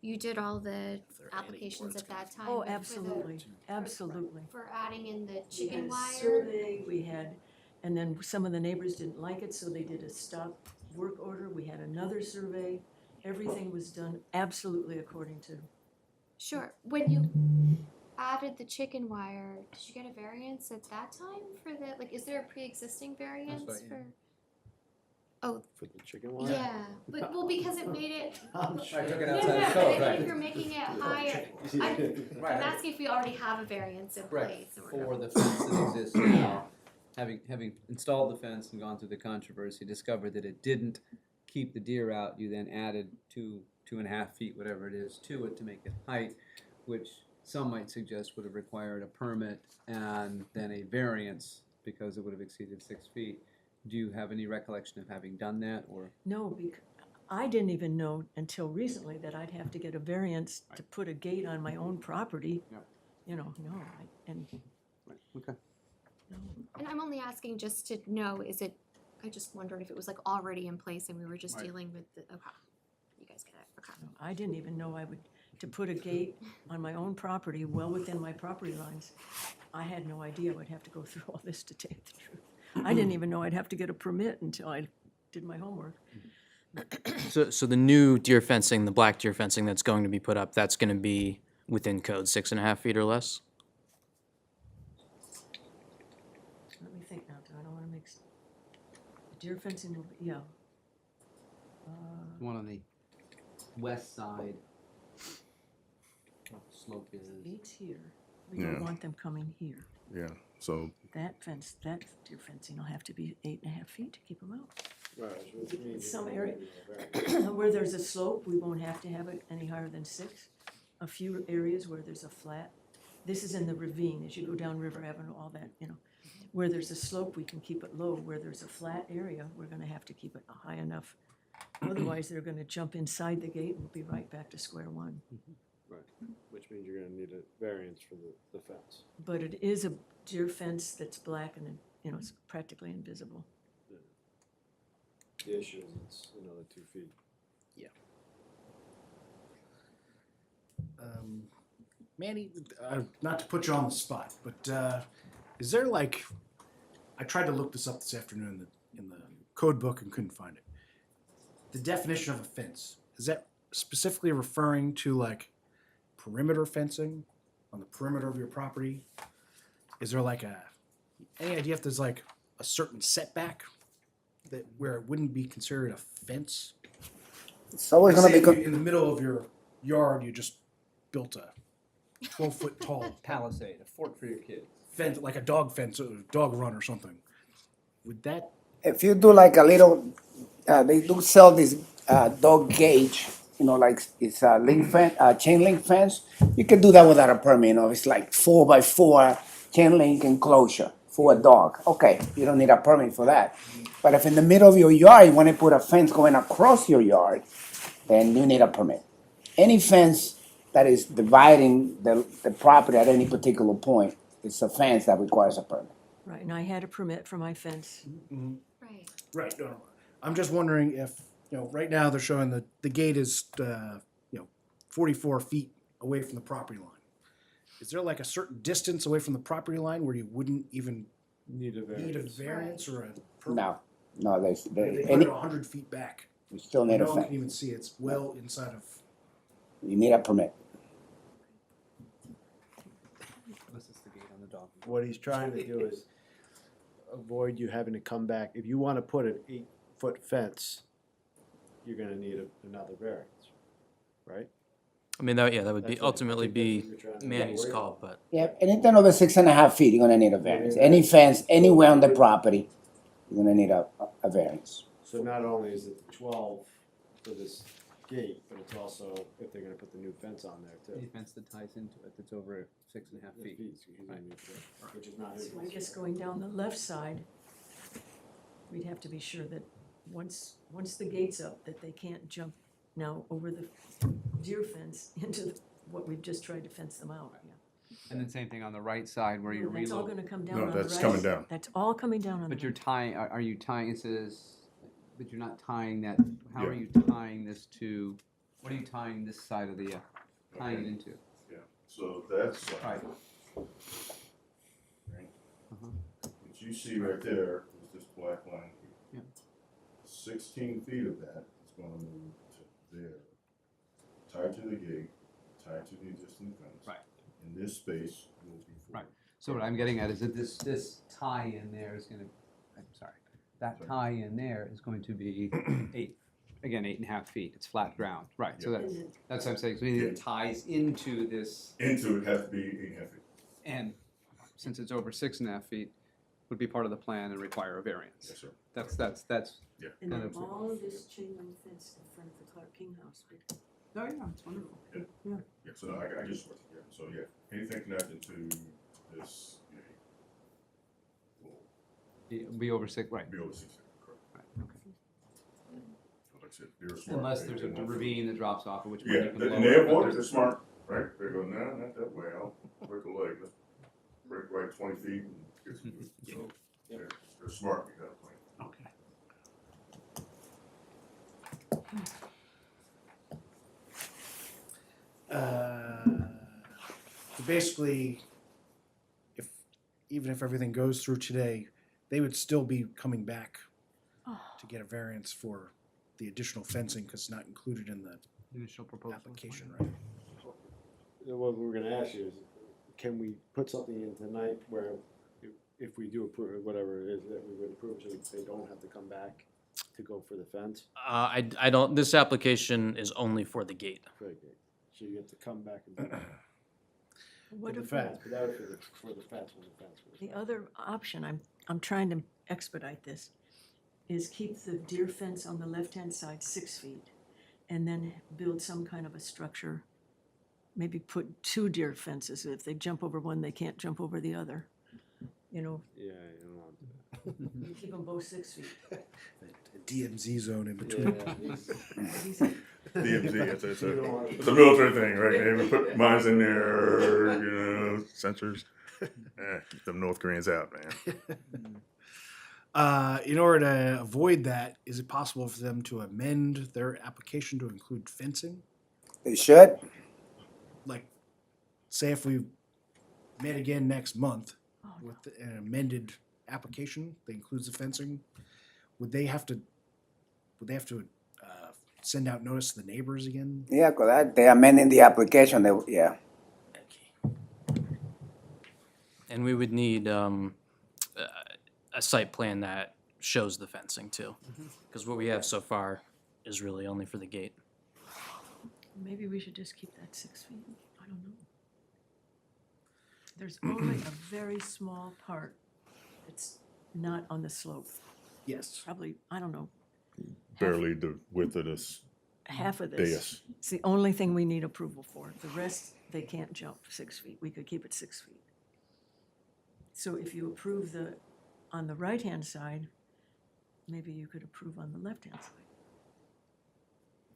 you did all the they're adding applications more, at that time? Oh, but for the- absolutely, absolutely. For adding in the We had chicken a wire? survey, we had, and then some of the neighbors didn't like it, so they did a stop work order. We had another survey. Everything was done absolutely according to. Sure. When you added the chicken wire, did you get a variance at that time for the, like, is there a pre-existing variance right, yeah. for? Oh, For the chicken wire? yeah, but, well, because it made it, I'm I sure. took it no, outside no, the no, code, but right? if you're making it higher, I'm Right. asking if we already have a variance in Right, place. and we're for not- the fence that exists now, having installed the fence and gone through the controversy, discovered that it didn't keep the deer out, you then added 2.5 feet, whatever it is, to it to make it height, which some might suggest would have required a permit and then a variance because it would have exceeded 6 feet. Do you have any recollection of having done that, or? No, because I didn't even know until recently that I'd have to get a variance to put a gate on my own property. Yeah. You know, no, and Right, okay. no. And I'm only asking just to know, is it, I just wondered if it was like already in place and we were just Right. dealing with the, okay. You guys get it, okay. I didn't even know I would, to put a gate on my own property, well within my property lines. I had no idea I'd have to go through all this, to tell you the truth. I didn't even know I'd have to get a permit until I did my homework. So the new deer fencing, the black deer fencing that's going to be put up, that's going to be within code 6.5 feet or less? deer fencing, yeah. One on the west side. Slope is. Gates here. We don't Yeah. want them coming here. Yeah, so, That fence, that deer fencing will have to be 8.5 feet to keep them out. Right, which means Some you're area- gonna need a variance. Where there's a slope, we won't have to have it any higher than 6. A few areas where there's a flat, this is in the ravine, as you go down River Avenue, all that, you know. Where there's a slope, we can keep it low. Where there's a flat area, we're gonna have to keep it high enough. Otherwise, they're gonna jump inside the gate and we'll be right back to square one. Right, which means you're gonna need a variance for the fence. But it is a deer fence that's black and, you know, it's practically invisible. The issue is it's another 2 feet. Manny, not to put you on the spot, but is there like, I tried to look this up this afternoon in the code book and couldn't find it. The definition of a fence, is that specifically referring to like perimeter fencing on the perimeter of your property? Is there like any idea if there's like a certain setback that where it wouldn't be considered a fence? It's always gonna Say be, if you- in the middle of your yard, you just built a 12-foot tall Palisade, a fort for your kids. fence, like a dog fence, or dog run or something. Would that, if you do like a little, they do sell this dog cage, you know, like it's a link fence, chain link fence. You can do that without a permit, you know, it's like 4x4 chain link enclosure for a dog. Okay, you don't need a permit for that. But if in the middle of your yard, you wanna put a fence going across your yard, then you need a permit. Any fence that is dividing the property at any particular point, it's a fence that requires a permit. Right, and I had a permit for my fence. Right. right, no, I'm just wondering if, you know, right now they're showing the gate is, 44 feet away from the property line. Is there like a certain distance away from the property line where you wouldn't even Need a need a variance. variance or a permit? No, They put any, it 100 feet back. you still need a No one can fence. even see it. It's well inside of. You need a permit. This is the gate on the dog. What he's trying to do is avoid you having to come back. If you wanna put an 8-foot fence, you're gonna need another variance, right? I mean, that would That's be what- ultimately I think be that's what you're trying to Manny's avoid. call, but Yeah, anything over 6.5 feet, you're gonna need a variance. Any fence anywhere on the property, you're gonna need a variance. So not only is it 12 for this gate, but it's also if they're gonna put the new fence on there too. Any fence that ties into it that's over 6.5 feet. Which is not his. So I guess going down the left side, we'd have to be sure that once the gate's up, that they can't jump now over the deer fence into what we've just tried to fence them out, yeah. And then same thing on the right side where you're That's all reloading. gonna come down No, on the right. that's coming down. That's all coming down on the But you're right. tying, are you tying, it says, but you're not tying that, how are Yeah. you tying this to, what are you tying this side of the, tying it into? yeah, so that's, Right. right? Uh-huh. What you see right there is this black line Yeah. here. 16 feet of that is gonna move to there, tied to the gate, tied to the existing fence. Right. And this space will be for. Right. So what I'm getting at is that this tie in there is gonna, I'm sorry, that tie in there is going to be 8.5 feet. It's flat ground, right, so Yeah. that's what I'm saying, so it ties into this, Into it has to be 8.5 feet. and since it's over 6.5 feet, would be part of the plan and require a variance. Yes, sir. That's, Yeah. And kind then of- all of this chain link fence in front of the Clark King house. oh yeah, it's wonderful. Yeah, so I just worked it, so yeah, anything connected to this gate will Be over 6, right, be over 6 feet, correct? right, okay. So like I said, they're smart. Unless They there's do a want- ravine that drops off, at which point Yeah, you can and lower they it, have but water, they're there's- smart, right? They go, no, not that way, I'll break a leg, let's break right 20 feet and get some, so, they're smart, you got a plan. Okay. So basically, even if everything goes through today, they would still be coming back to get a variance for the additional fencing because it's not included in the Initial proposal. application, right? What we're gonna ask you is, can we put something in tonight where if we do approve, whatever it is that we would approve, so they don't have to come back to go for the fence? I don't, this application is only for the gate. Very good. So you have to come back and do that. What For the if we- fence, but that was for the fence, when the fence was. The other option, I'm trying to expedite this, is keep the deer fence on the left-hand side 6 feet, and then build some kind of a structure. Maybe put 2 deer fences. If they jump over one, they can't jump over the other. You know, Yeah, you don't want to do you keep them both 6 feet. A DMZ zone in that. between. Yeah, DMZ, it's a military thing, right? They even put mines in there, you know, sensors. Keep them North Koreans out, man. In order to avoid that, is it possible for them to amend their application to include fencing? They should. Like, say if we met again next month Oh, with an amended application that includes the fencing, would they have to send out notice to the neighbors again? Yeah, because they amending the application. Yeah. And we would need a site plan that shows the fencing too. Because what we have so far is really only for the gate. Maybe we should just keep that 6 feet. I don't know. There's only a very small part that's not on the slope. Yes. Probably, I don't know, Barely the width of this half of this. dais. It's the only thing we need approval for. The rest, they can't jump 6 feet. We could keep it 6 feet. So if you approve on the right-hand side, maybe you could approve on the left-hand side.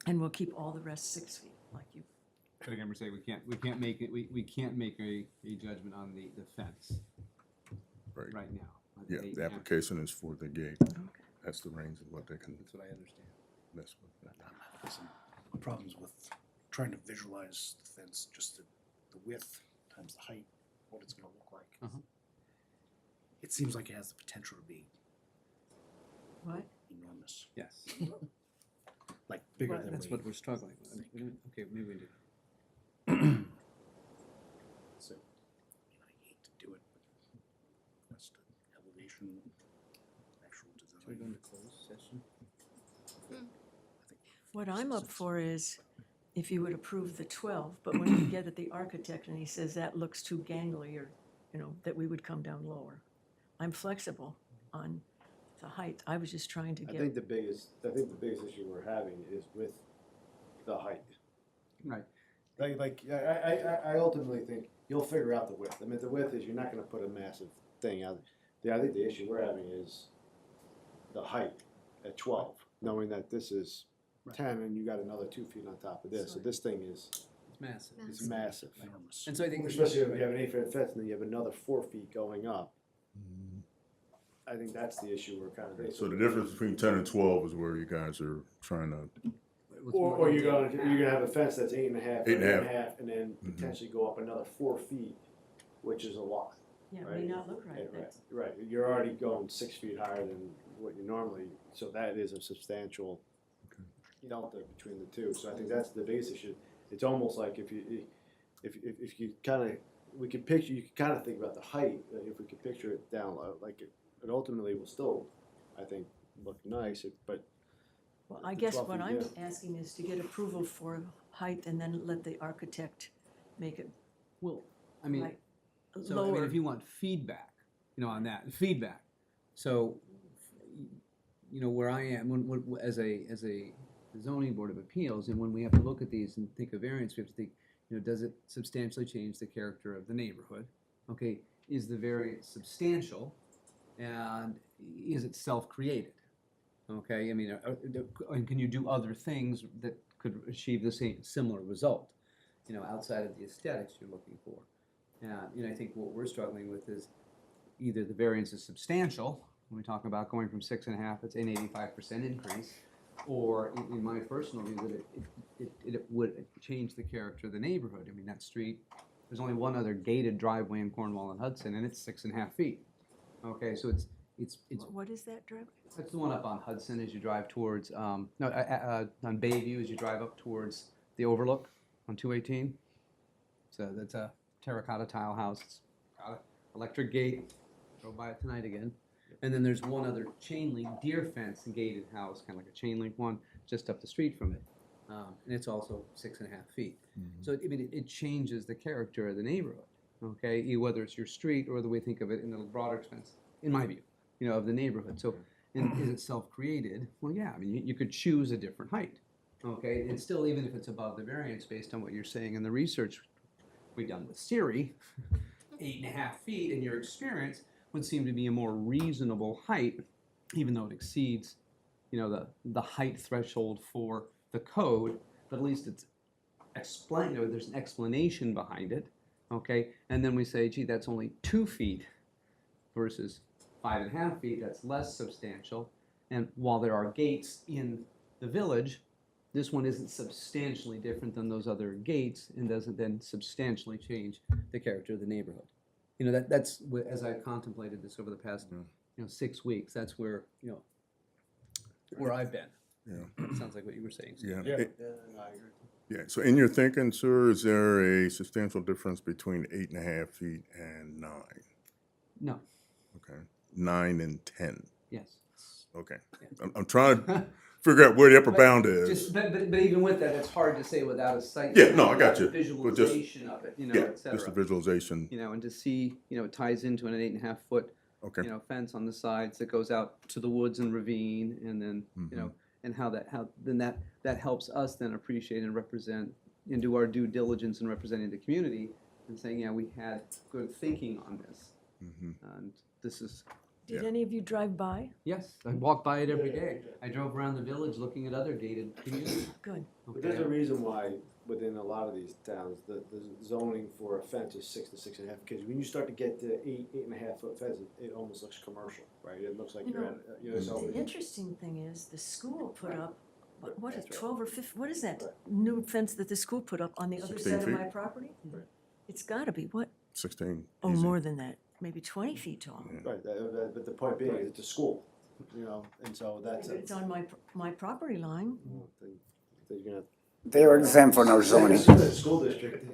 And we'll keep all the rest 6 feet, like you. But again, we're saying we can't make it, we can't make a judgment on the fence Right. right now. Yeah, the application is for the gate. That's the range of what they can That's what I understand. mess with. Some problems with trying to visualize the fence, just the width times the height, what it's gonna look like. Uh-huh. It seems like it has the potential to be What? enormous, Yes, like bigger Well, than that's we. what we're struggling with. Okay, maybe we do. So, I hate to do it, but that's the elevation, actual Should we go design. into closed session? What I'm up for is if you would approve the 12, but when we get at the architect and he says that looks too gangly or, you know, that we would come down lower. I'm flexible on the height. I was just trying to I get, think the biggest issue we're having is with the height. Right. I ultimately think you'll figure out the width. I mean, the width is, you're not gonna put a massive thing out. I think the issue we're having is the height at 12, knowing that this is Right. 10 and you got another 2 feet on top of this. So this thing is It's massive. it's massive. Enormous. And so I think. Especially if you have an 8-foot fence and then you have another 4 feet going up. I think that's the issue we're kind of. So the difference between 10 and 12 is where you guys are trying to, Or you're gonna have a fence that's 8.5, 8.5. and then potentially go up another 4 feet, which is a lot. yeah, it right? may not look right. Right, That's- right. You're already going 6 feet higher than what you normally, so that is a substantial delta between the two. So I think that's the biggest issue. It's almost like if you kind of, we could picture, you could kind of think about the height, if we could picture it down low, like it ultimately will still, I think, look nice, but Well, I the guess 12 what feet, I'm yeah. asking is to get approval for height and then let the architect make it Well, I mean, like so I mean, lower. if you want feedback, on that, feedback. So, where I am, when as a zoning board of appeals, and when we have to look at these and think of variance, we have to think, does it substantially change the character of the neighborhood? Okay, is the variance substantial, and is it self-created? Okay, I mean, and can you do other things that could achieve the same similar result? Outside of the aesthetics you're looking for. And I think what we're struggling with is either the variance is substantial, when we talk about going from 6.5, it's an 85% increase, or in my personal view, that it would change the character of the neighborhood. I mean, that street, there's only one other gated driveway in Cornwall and Hudson, and it's 6.5 feet. Okay, so it's What is that driveway? that's the one up on Hudson as you drive towards, on Bayview as you drive up towards the overlook on 218. So that's a terracotta tile house. It's got an electric gate, Go by it tonight again. And then there's one other chain link deer fence and gated house, kind of like a chain link one, just up the street from it. And it's also 6.5 feet. So, I mean, it changes the character of the neighborhood, okay? Whether it's your street or the way we think of it in the broader sense, in my view, of the neighborhood. So, and is it self-created? Well, yeah, I mean, you could choose a different height, okay? And still, even if it's above the variance based on what you're saying in the research we've done with Siri, 8.5 feet in your experience would seem to be a more reasonable height, even though it exceeds, the height threshold for the code, but at least it's explained, there's an explanation behind it, okay? And then we say, gee, that's only 2 feet versus 5.5 feet, that's less substantial. And while there are gates in the village, this one isn't substantially different than those other gates and doesn't then substantially change the character of the neighborhood. That's as I contemplated this over the past 6 weeks. That's where where I've been. Yeah. It sounds like what you were saying. Yeah. Yeah, It- no, I agree. Yeah, so in your thinking, sir, is there a substantial difference between 8.5 feet and 9? No. Okay, 9 and 10. Yes. Okay, I'm trying to figure out where the upper bound Just, is. but even with that, it's hard to say without a sight. Yeah, no, I got without a you. But just- Visualization of it, Yeah, et cetera. just a visualization. And to see, it ties into an 8.5 foot, Okay, fence on the sides that goes out to the woods and ravine, and then, Mm-hmm. and how then that helps us then appreciate and represent and do our due diligence in representing the community and saying, yeah, we had good thinking on this. Mhm. And this is, Did Yeah. any of you drive by? yes, I walk by it every day. I drove around the village looking at other gated communities. Good. But there's a reason why within a lot of these towns, the zoning for a fence is 6 to 6.5, because when you start to get to 8.5 foot fence, it almost looks commercial, right? It looks like You you're know, at, so. The interesting thing is, the school put up, what is That's right. 12 or 15, what is that new fence that the school put up on the other 16 side of feet. my property? Right. It's gotta be, what, 16. oh, easy. more than that, maybe 20 feet tall. Right, but the point being, it's a school, and so that's. But it's on my property line. You're gonna. They are exempt from our zoning. The school district,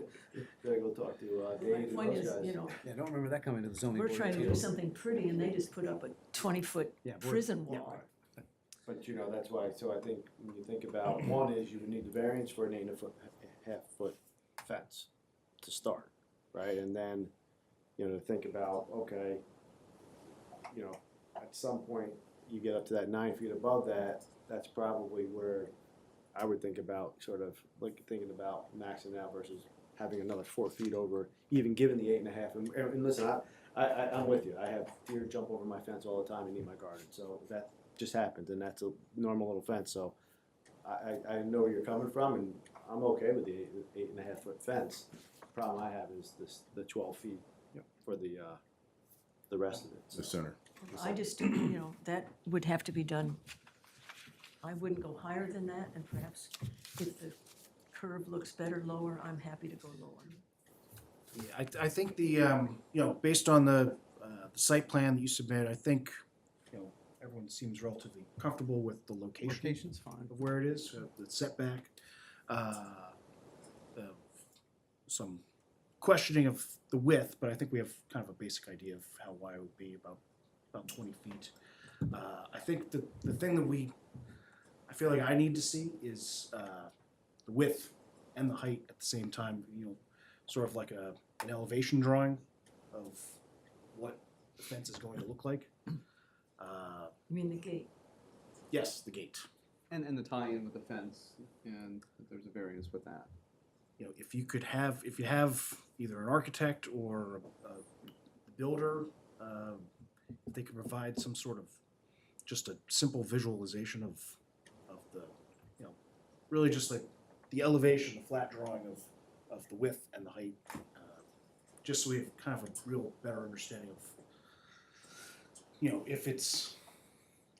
gotta go talk to Dave My and point those is, guys. Yeah, I don't remember that coming to the zoning we're board. trying to do appeals. something pretty and they just put up a 20-foot Yeah, we're- prison yeah. wall. But that's why, so I think when you think about, one is you would need the variance for an 8.5 foot fence to start, right? And then, to think about, okay, at some point, you get up to that 9 feet above that, that's probably where I would think about sort of like thinking about maxing out versus having another 4 feet over, even given the 8.5. And listen, I'm with you. I have deer jump over my fence all the time and eat my garden, so that just happens, and that's a normal little fence. So I know where you're coming from, and I'm okay with the 8.5 foot fence. The problem I have is the 12 feet for the rest of it. The center. I just, that would have to be done. I wouldn't go higher than that, and perhaps if the curve looks better lower, I'm happy to go lower. Yeah, I think based on the site plan that you submitted, I think, everyone seems relatively comfortable with the location Location's fine. of where it is, the setback. Some questioning of the width, but I think we have kind of a basic idea of how wide it would be, about 20 feet. I think the thing that I feel like I need to see is the width and the height at the same time, sort of like an elevation drawing of what the fence is going to look like. You mean the gate? Yes, the gate. And the tie-in with the fence, and if there's a variance with that. If you have either an architect or a builder, if they can provide some sort of just a simple visualization of the, really just like the elevation, the flat drawing of the width and the height, just so we have kind of a real better understanding of, if it's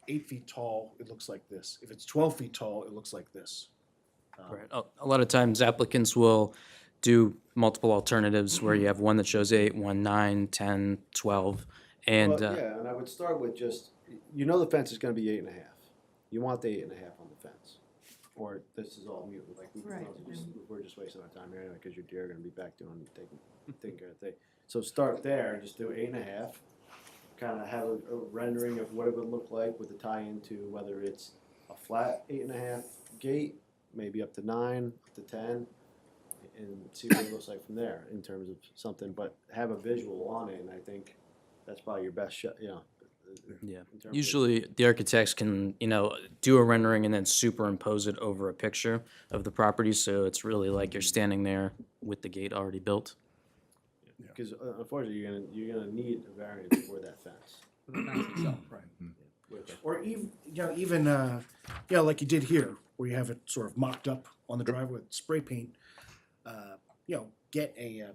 8 feet tall, it looks like this. If it's 12 feet tall, it looks like this. Right. A lot of times applicants will do multiple alternatives where you have one that shows 8, 1, 9, 10, 12. And Well, yeah, and I would start with just, the fence is gonna be 8.5. You want the 8.5 on the fence, or this is all mute, like, Right, we're just wasting our time here anyway, because your deer are gonna be back taking care of things. So start there, and just do 8.5, kind of have a rendering of what it would look like with the tie into whether it's a flat 8.5 gate, maybe up to 9, up to 10, and see what it looks like from there in terms of something, but have a visual on it, and I think that's probably your best shot, you know. Yeah. in terms of- Usually the architects can, do a rendering and then superimpose it over a picture of the property, so it's really like you're standing there with the gate already built. Because unfortunately, you're gonna need a variance for that fence. For the fence itself, right. Which, Or even, like you did here, where you have it sort of mocked up on the driveway with spray paint. Get a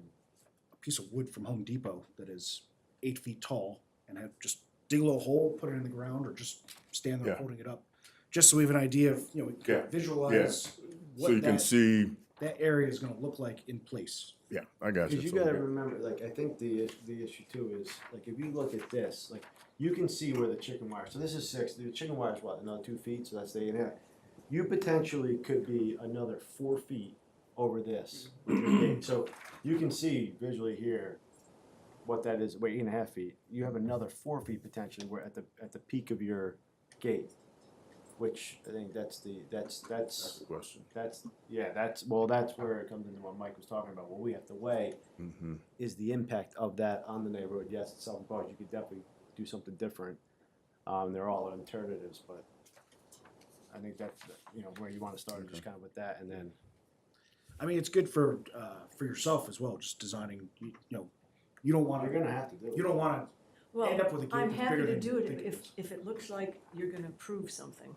piece of wood from Home Depot that is 8 feet tall and just dig a little hole, put it in the ground, or just stand there Yeah. holding it up. Just so we have an idea of, we Yeah. can visualize So what you can see, that area is gonna look like in place. yeah, I got you. because you So, gotta remember, like, I think the issue too is, like, if you look at this, like, you can see where the chicken wire, so this is 6, the chicken wire is what, another 2 feet, so that's the 8.5. You potentially could be another 4 feet over this with your gate, so you can see visually here what that is, 8.5 feet. You have another 4 feet potentially where at the peak of your gate, which I think that's the question. that's where it comes into what Mike was talking about. What we have to weigh Mm-hmm. is the impact of that on the neighborhood. Yes, it's self-imposed. You could definitely do something different. They're all alternatives, but I think that's where you want to start, just kind of with that, and then I mean, it's good for yourself as well, just designing, you don't wanna, you're gonna have to do it. you don't wanna Well, end up with a gate I'm that's happy bigger to than do you it think it is. if it looks like you're gonna approve something.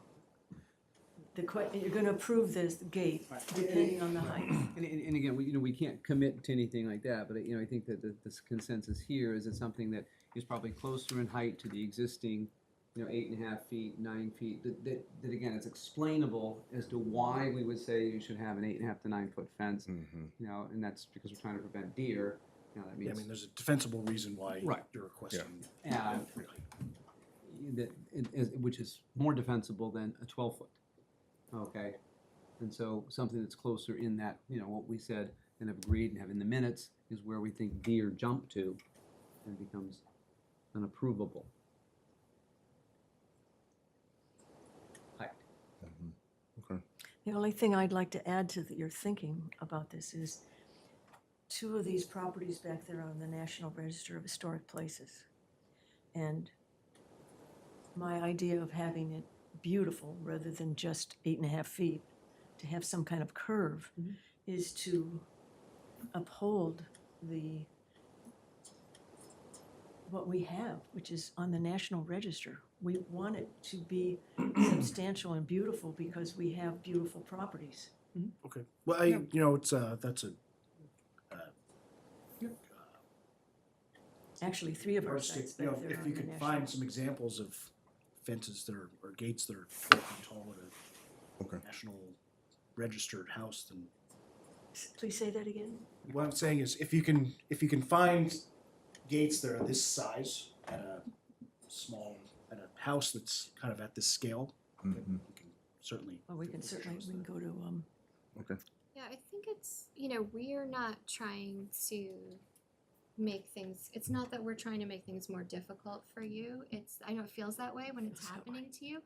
You're gonna approve this gate depending on the height. And again, we can't commit to anything like that, but, I think that this consensus here is it's something that is probably closer in height to the existing, 8.5 feet, 9 feet, that again, it's explainable as to why we would say you should have an 8.5 to 9 foot fence, Mm-hmm. And that's because we're trying to prevent deer, that Yeah, I means. mean, there's a defensible reason why Right. you're requesting. And which is more defensible than a 12-foot. Okay, and so something that's closer in that, what we said and have agreed and have in the minutes is where we think deer jump to and becomes unapprovable height. Okay. The only thing I'd like to add to your thinking about this is 2 of these properties back there are on the National Register of Historic Places. And my idea of having it beautiful rather than just 8.5 feet, to have some kind of curve, is to uphold what we have, which is on the National Register. We want it to be substantial and beautiful because we have beautiful properties. Okay, well, that's a Actually, 3 of our artistic, sites back there if are you on the could National. find some examples of fences that are, or gates that are 4 feet tall at Okay. a national registered house, then Please say that again? what I'm saying is, if you can find gates that are this size at a house that's kind of at this scale, then Mm-hmm. we can certainly. Well, we can go to, Okay. Yeah, I think it's, we are not trying to make things, it's not that we're trying to make things more difficult for you. I know it feels that way when it's happening to you,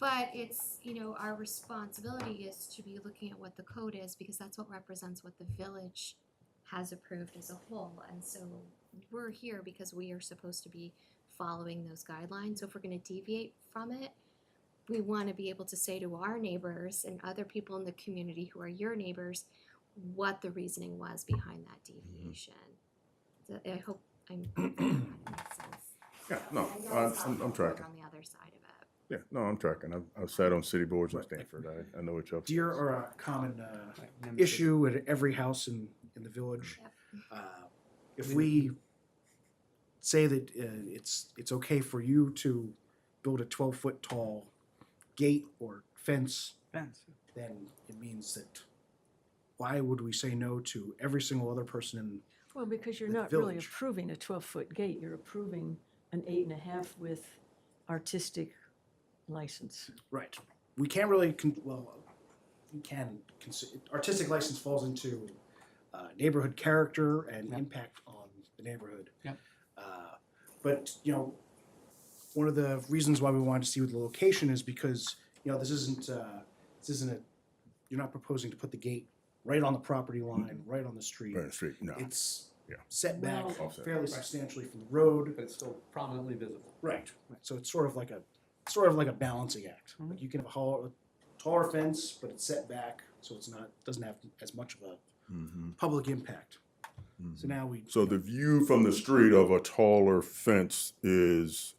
but it's, our responsibility is to be looking at what the code is, because that's what represents what the village has approved as a whole. And so we're here because we are supposed to be following those guidelines. So if we're gonna deviate from it, we want to be able to say to our neighbors and other people in the community who are your neighbors what the reasoning was behind that deviation. So I hope that makes sense. Yeah, no, I know it's I'm not tracking. on the other side of it. Yeah, no, I'm tracking. I've sat on city boards in Stanford. I know what y'all. Deer are a common Nemesis. issue at every house in the village. Yep. If we say that it's okay for you to build a 12-foot tall gate or fence, Fence. then it means that why would we say no to every single other person in, well, because you're The not really village. approving a 12-foot gate, you're approving an 8.5 with artistic license. right? We can't really, we can, artistic license falls into neighborhood character and Yep. impact on the neighborhood. Yep. But, one of the reasons why we wanted to see what the location is because, you know, this isn't you're not proposing to put the gate right on the property line, right on the street. Right, street, no. It's Yeah. set back Well- fairly substantially from the road. But it's still prominently visible. Right. So it's sort of like a balancing act. Like you can have a taller fence, but it's set back, so it's not doesn't have as much of a public impact. So now we So the view from the street of a taller fence is,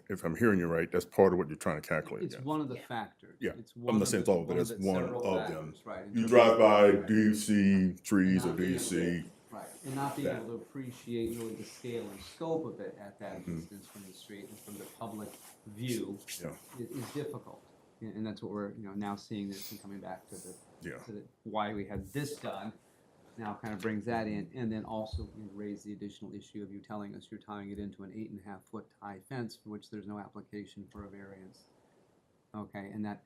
if I'm hearing you right, that's part of what you're trying to calculate. It's yeah. one of the factors. Yeah. It's I'm one not of saying the- it's all, but of it's the one several of them. factors, right, in You terms drive of- by, right. do you see trees or Not do you being able to- see? Right, and not being that. able to appreciate really the scale and scope of it at that Mm-hmm. distance from the street and from the public view Yeah. is difficult. And that's what we're, now seeing this and coming back to Yeah. why we had this done. Now kind of brings that in, and then also raise the additional issue of you telling us you're tying it into an 8.5-foot high fence for which there's no application for a variance. Okay, and that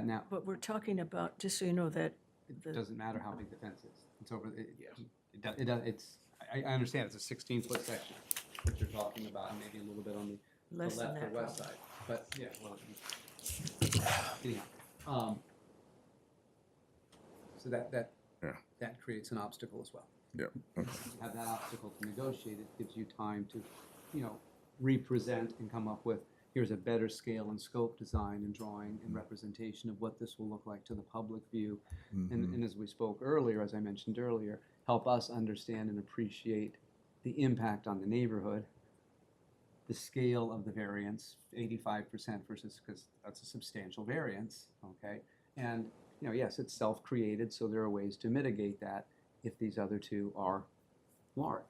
now, But we're talking about, just so you know, that it doesn't matter how big the fence is. It's over, I understand it's a 16-foot section, that you're talking about, and maybe a little bit on the less than left or that. west side. But, yeah, well, anyhow, so that Yeah. creates an obstacle as well. Yeah. Okay. You have that obstacle to negotiate, it gives you time to, represent and come up with, here's a better scale and scope design and drawing and representation of what this will look like to the public view. And as we spoke earlier, as I mentioned earlier, help us understand and appreciate the impact on the neighborhood, the scale of the variance, 85% versus, because that's a substantial variance, okay? And, yes, it's self-created, so there are ways to mitigate that if these other two are large.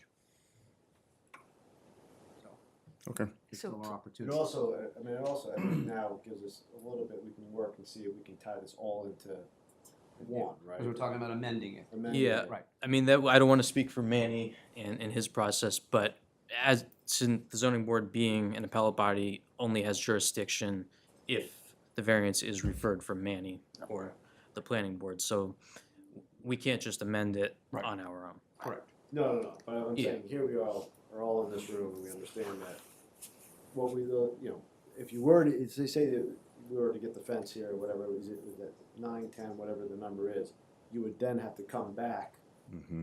So, Okay. it's So still our It opportunity. also, I think now gives us a little bit, we can work and see if we can tie this all into one, right? Because we're talking about amending it. Amending Yeah, it. Right. I mean, that, I don't want to speak for Manny and his process, but as, since the zoning board being an appellate body only has jurisdiction if the variance is referred from Manny or the planning board, so we can't just amend it Right. on our own. Correct. No, but I'm Yeah. saying, here we are all in this room, and we understand that what we, if you were to, if they say that we were to get the fence here, or whatever, is that 9, 10, whatever the number is, you would then have to come back,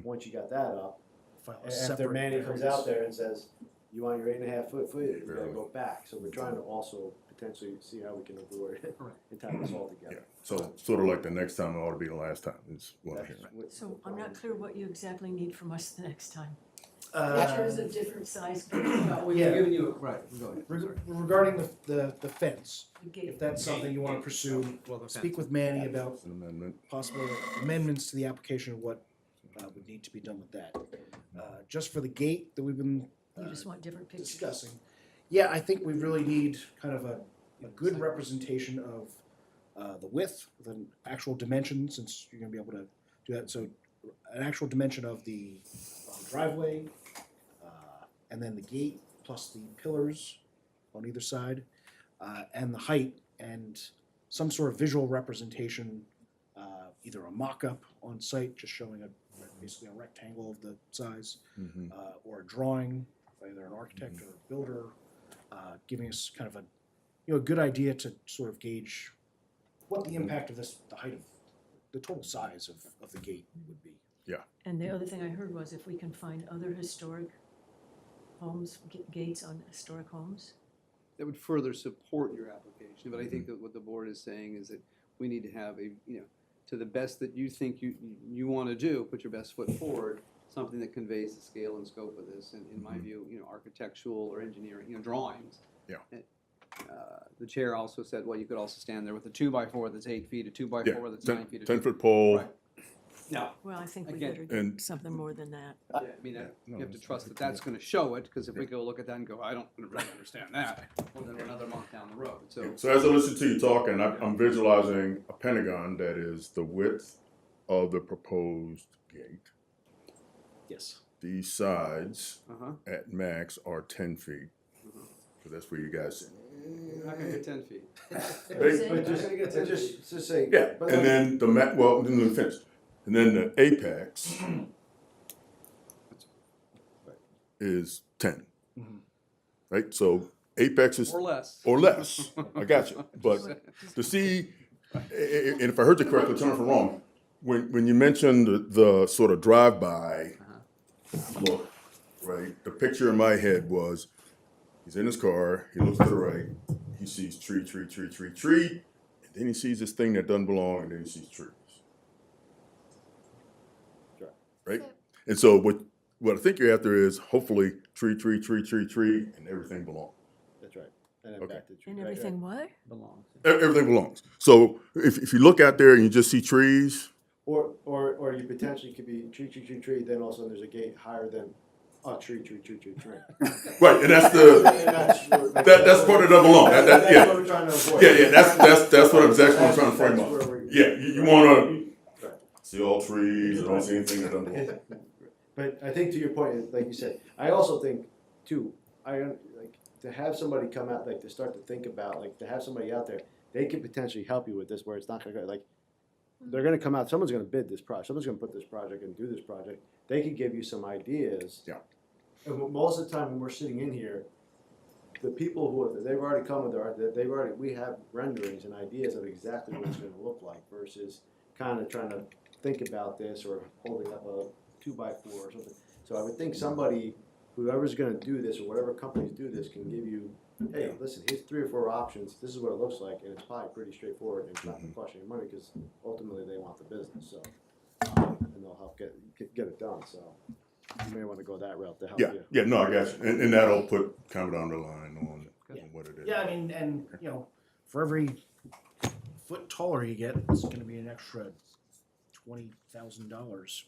once you got that up, file a after separate Manny comes variance. out there and says, you want your 8.5 foot, you gotta go back, so we're trying to also potentially see how we can avoid it Correct. and tie this all Yeah. together. So sort of like the next time ought to be the last time is what I'm That's hearing. what- So I'm not clear what you exactly need from us the next time. Uh, Pictures of different size, Well, Yeah. you're giving you, right, go ahead. Sorry. Regarding the fence, the gate. if that's something you want to pursue, Well, the speak fence. with Manny about An amendment. possible amendments to the application of what would need to be done with that. Just for the gate that we've been You just want different pictures. discussing, yeah, I think we really need kind of a good representation of the width, the actual dimension, since you're gonna be able to do that. So an actual dimension of the driveway, and then the gate, plus the pillars on either side, and the height, and some sort of visual representation, either a mock-up on site, just showing basically a rectangle of the size, or a drawing by either an architect or a builder, giving us kind of a good idea to sort of gauge what the impact of this, the height of, the total size of the gate would be. And the other thing I heard was if we can find other historic homes, gates on historic homes. That would further support your application, but I think that what the board is saying is that we need to have to the best that you think you want to do, put your best foot forward, something that conveys the scale and scope of this, and in my view, architectural or engineering, drawings. Yeah. The chair also said, well, you could also stand there with a 2x4 that's 8 feet, a 2x4 Yeah, that's 9 feet. 10-foot pole. Right. No, Well, I think we Again, better do and- something more than that. yeah, I mean, you have to trust that that's gonna show it, because if we go look at that and go, I don't really understand that, well, then we're another month down the road, so. So as I listen to you talking, I'm visualizing a pentagon that is the width of the proposed gate. Yes. These sides Uh-huh, at max are 10 feet. So that's where you guys sit. you're not gonna get 10 feet. But just say. Yeah, but and like- then let me finish. And then the apex is 10. Right, so apex is Or less. or less. I got you. But to see, and if I heard you correctly, tell me if I'm wrong. When you mentioned the sort of drive-by look, right? The picture in my head was he's in his car, he looks to the right, he sees tree, and then he sees this thing that doesn't belong, and then he sees trees. Right? And so what I think you're after is hopefully tree, and everything belongs. That's right. And then Okay. back to tree. And Right, everything what? Belongs. Everything belongs. So if you look out there and you just see trees, Or you potentially could be tree, then all of a sudden there's a gate higher than a tree. right, and that's that's part of the belong. That's what Yeah, we're trying to avoid. yeah, that's what I'm exactly what I'm trying to frame That's where up. we- Yeah, you want to Right. see all trees and don't see anything that doesn't belong. But I think to your point, like you said, I also think too, like to have somebody come out, like to start to think about, like to have somebody out there, they could potentially help you with this where it's not gonna go, like, they're gonna come out, someone's gonna bid this project, someone's gonna put this project and do this project, they could give you some ideas. Yeah. And most of the time when we're sitting in here, the people who, they've already come with we have renderings and ideas of exactly what it's gonna look like versus kind of trying to think about this or holding up a 2x4 or something. So I would think somebody, whoever's gonna do this or whatever companies do this can give you, hey, listen, here's 3 or 4 options, this is what it looks like, and it's probably pretty straightforward, and it's not gonna cost you any money, because ultimately they want the business, so. And they'll help get it done, so you may wanna go that route to help Yeah, you. yeah, no, I got you, and that'll put kind of the underline on what it is. Yeah, I mean, and, you know, for every foot taller you get, it's gonna be an extra $20,000.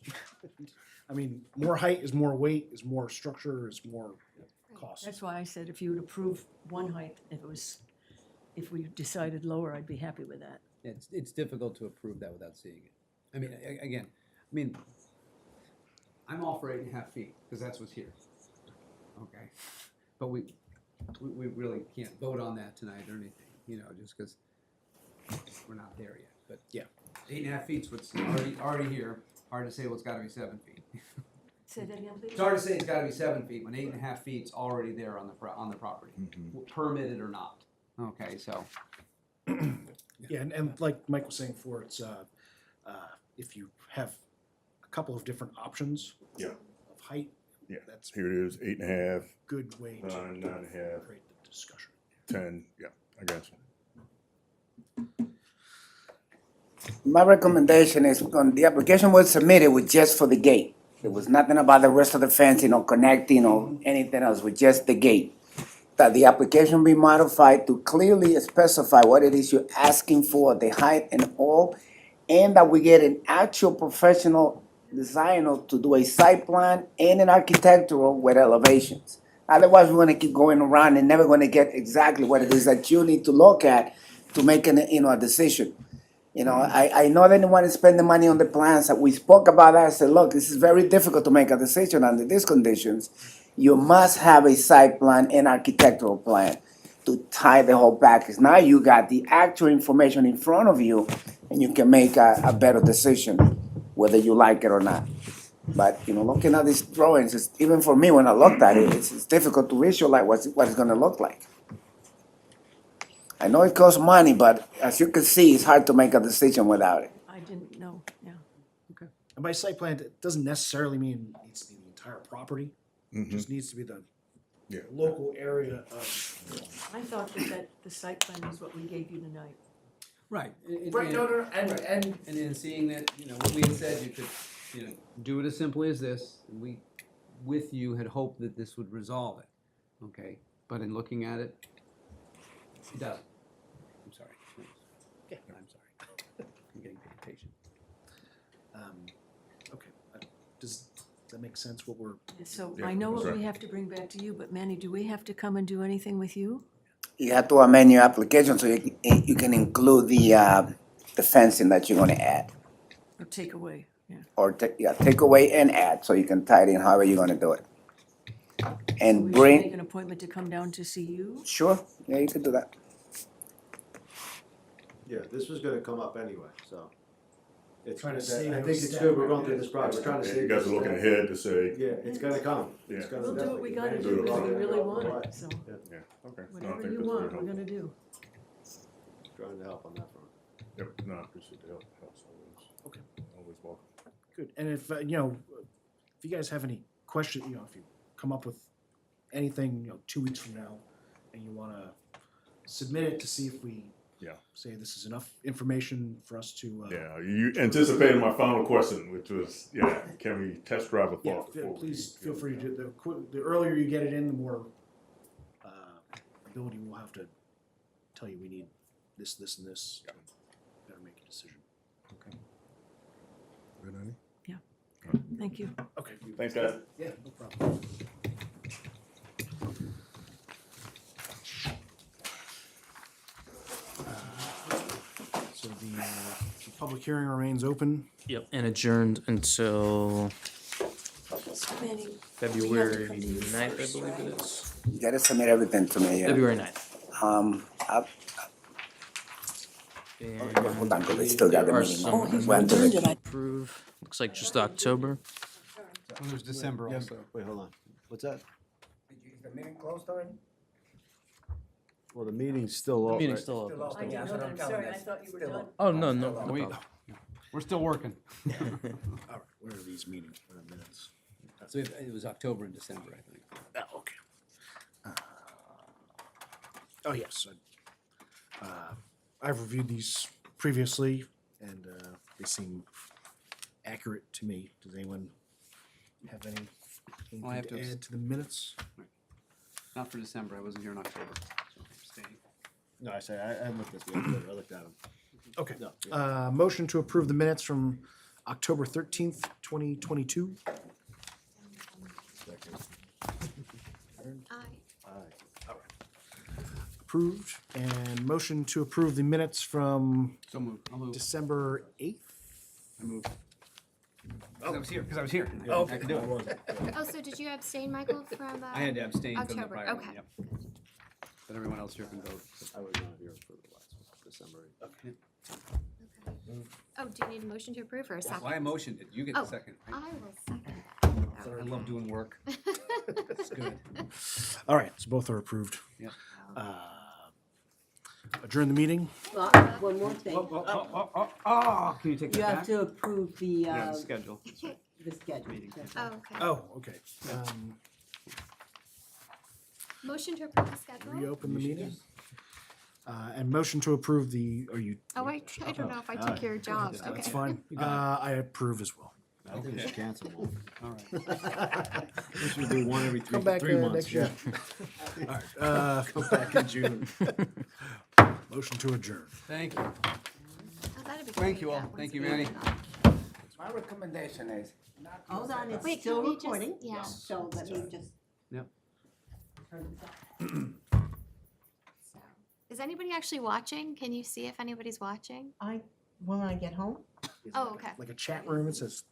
I mean, more height is more weight, is more structure, is more cost. That's why I said if you would approve one height, if we decided lower, I'd be happy with that. It's difficult to approve that without seeing it. I mean, again, I'm all for 8.5 feet, because that's what's here. Okay, but we really can't vote on that tonight or anything, you know, just because we're not there yet. But yeah, 8.5 feet's what's already here. Hard to say what's got to be 7 feet. Say that again, please? It's hard to say it's got to be 7 feet when 8.5 feet's already there on the property, permitted or not. Okay, so Yeah, and like Mike was saying before, it's, if you have a couple of different options Yeah. of height, Yeah, that's a here it is, 8.5, good way to 9.5, create the discussion. 10, yeah, I got you. My recommendation is, when the application was submitted was just for the gate. There was nothing about the rest of the fencing or connecting or anything else, with just the gate. That the application be modified to clearly specify what it is you're asking for, the height and all, and that we get an actual professional designer to do a site plan and an architectural with elevations. Otherwise, we're gonna keep going around and never gonna get exactly what it is that you need to look at to make a decision. You know, I know they didn't want to spend the money on the plans. We spoke about that. I said, look, this is very difficult to make a decision under these conditions. You must have a site plan and architectural plan to tie the whole package. Now you got the actual information in front of you, and you can make a better decision, whether you like it or not. But, you know, looking at these drawings, even for me, when I looked at it, it's difficult to visualize what it's gonna look like. I know it costs money, but as you can see, it's hard to make a decision without it. I didn't know, yeah. And by site plan, it doesn't necessarily mean it needs to be the entire property. It just needs to be the Yeah. local area of. I thought that the site plan was what we gave you tonight. right. Right, no, and And then seeing that, you know, what we had said, you could, you know, do it as simply as this, and we, with you, had hoped that this would resolve it, okay? But in looking at it, it doesn't. I'm sorry. Yeah, I'm sorry. I'm getting impatient. Okay, does that make sense, what we're? So Yeah, I know that's what we right. have to bring back to you, but Manny, do we have to come and do anything with you? You have to amend your application so you can include the fencing that you're gonna add. Or take away, yeah. Or take away and add, so you can tie it in however you're gonna do it. And We should make bring, an appointment to come down to see you? sure, yeah, you can do that. Yeah, this was gonna come up anyway, so. it's, Trying to I save think those it's steps. good, we're going through this process, we're trying to Yeah, save. you guys are those looking steps. ahead to say, Yeah, it's gonna come. Yeah. It's gonna We'll do what we gotta definitely- do, because we okay. really want it, so yeah, okay. No, I whatever think you that's very want, we're helpful. gonna do. Trying to help on that front. Yep, no, I appreciate the help, helps always. Okay. Always welcome. Good, and if, you know, if you guys have any questions, you know, if you come up with anything, you know, 2 weeks from now, and you wanna submit it to see if we Yeah. say this is enough information for us to, Yeah, you anticipated my final question, which was, yeah, can we test drive a yeah, thought before we? please feel free to, the earlier you get it in, the more, ability we'll have to tell you we need this, this, and this. Yeah. Better make a decision. Okay. Good, Annie? Thank you. Okay. Thanks, guys. Yeah, no problem. So the public hearing remains open. Yep, and adjourned until February 9th, I believe it is. You gotta submit everything to me, yeah. February 9th. Hold on, 'cause they still got the There are meeting. some When do they- approve, looks like just October. Well, there's December also. Wait, hold on, what's that? Is the meeting closed already? Well, the meeting's still open. Meeting's still open. I didn't know that, I'm sorry, I thought you were done. Oh, no, no, no We- problem. We're still working. All right, where are these meetings, where are the minutes? So it was October and December, I think. Oh, okay. Oh, yes. I've reviewed these previously, and they seem accurate to me. Does anyone have anything Well, I have to to add to the minutes? Not for December, I wasn't here in October, so I'm staying. No, I say, I looked at the, I looked at them. Okay. No, yeah. Motion to approve the minutes from October 13th, 2022. I, Approved. And motion to approve the minutes from So moved, I'll move, December 8th. I moved. Because I was here, because I was here. Oh, I can do it. oh, so did you abstain, Michael, from, I had to abstain from the October, prior one, okay. yep. But everyone else here can vote. I was not here for the last one, December. Okay. Okay. Oh, do you need a motion to approve or a second? Well, I motioned it, you get the Oh, second. I will second that. I love doing work. It's good. All right, so both are approved. Yep. Adjourn the meeting. One more thing. Can you take You that have back? to approve the, Yeah, the schedule. the schedule. Meeting. Oh, okay. Oh, okay. Motion to approve the schedule? Reopen the meeting. And motion to approve the, are you, Oh, I don't know if I took your job, okay. that's fine. I approve as well. I think we should cancel one. All right. We should do one every Come back 3 next months, year. yeah. All right, Come back in June. motion to adjourn. Thank you. Oh, that'd be Thank great, you all. yeah, once Thank you, we Manny. get it on. My recommendation is not. Hold on, it's Wait, still can we just- recording. yeah. So let me just. Yep. turn this off. So, is anybody actually watching? Can you see if anybody's watching? When I get home. Oh, okay. Like a chat room, it says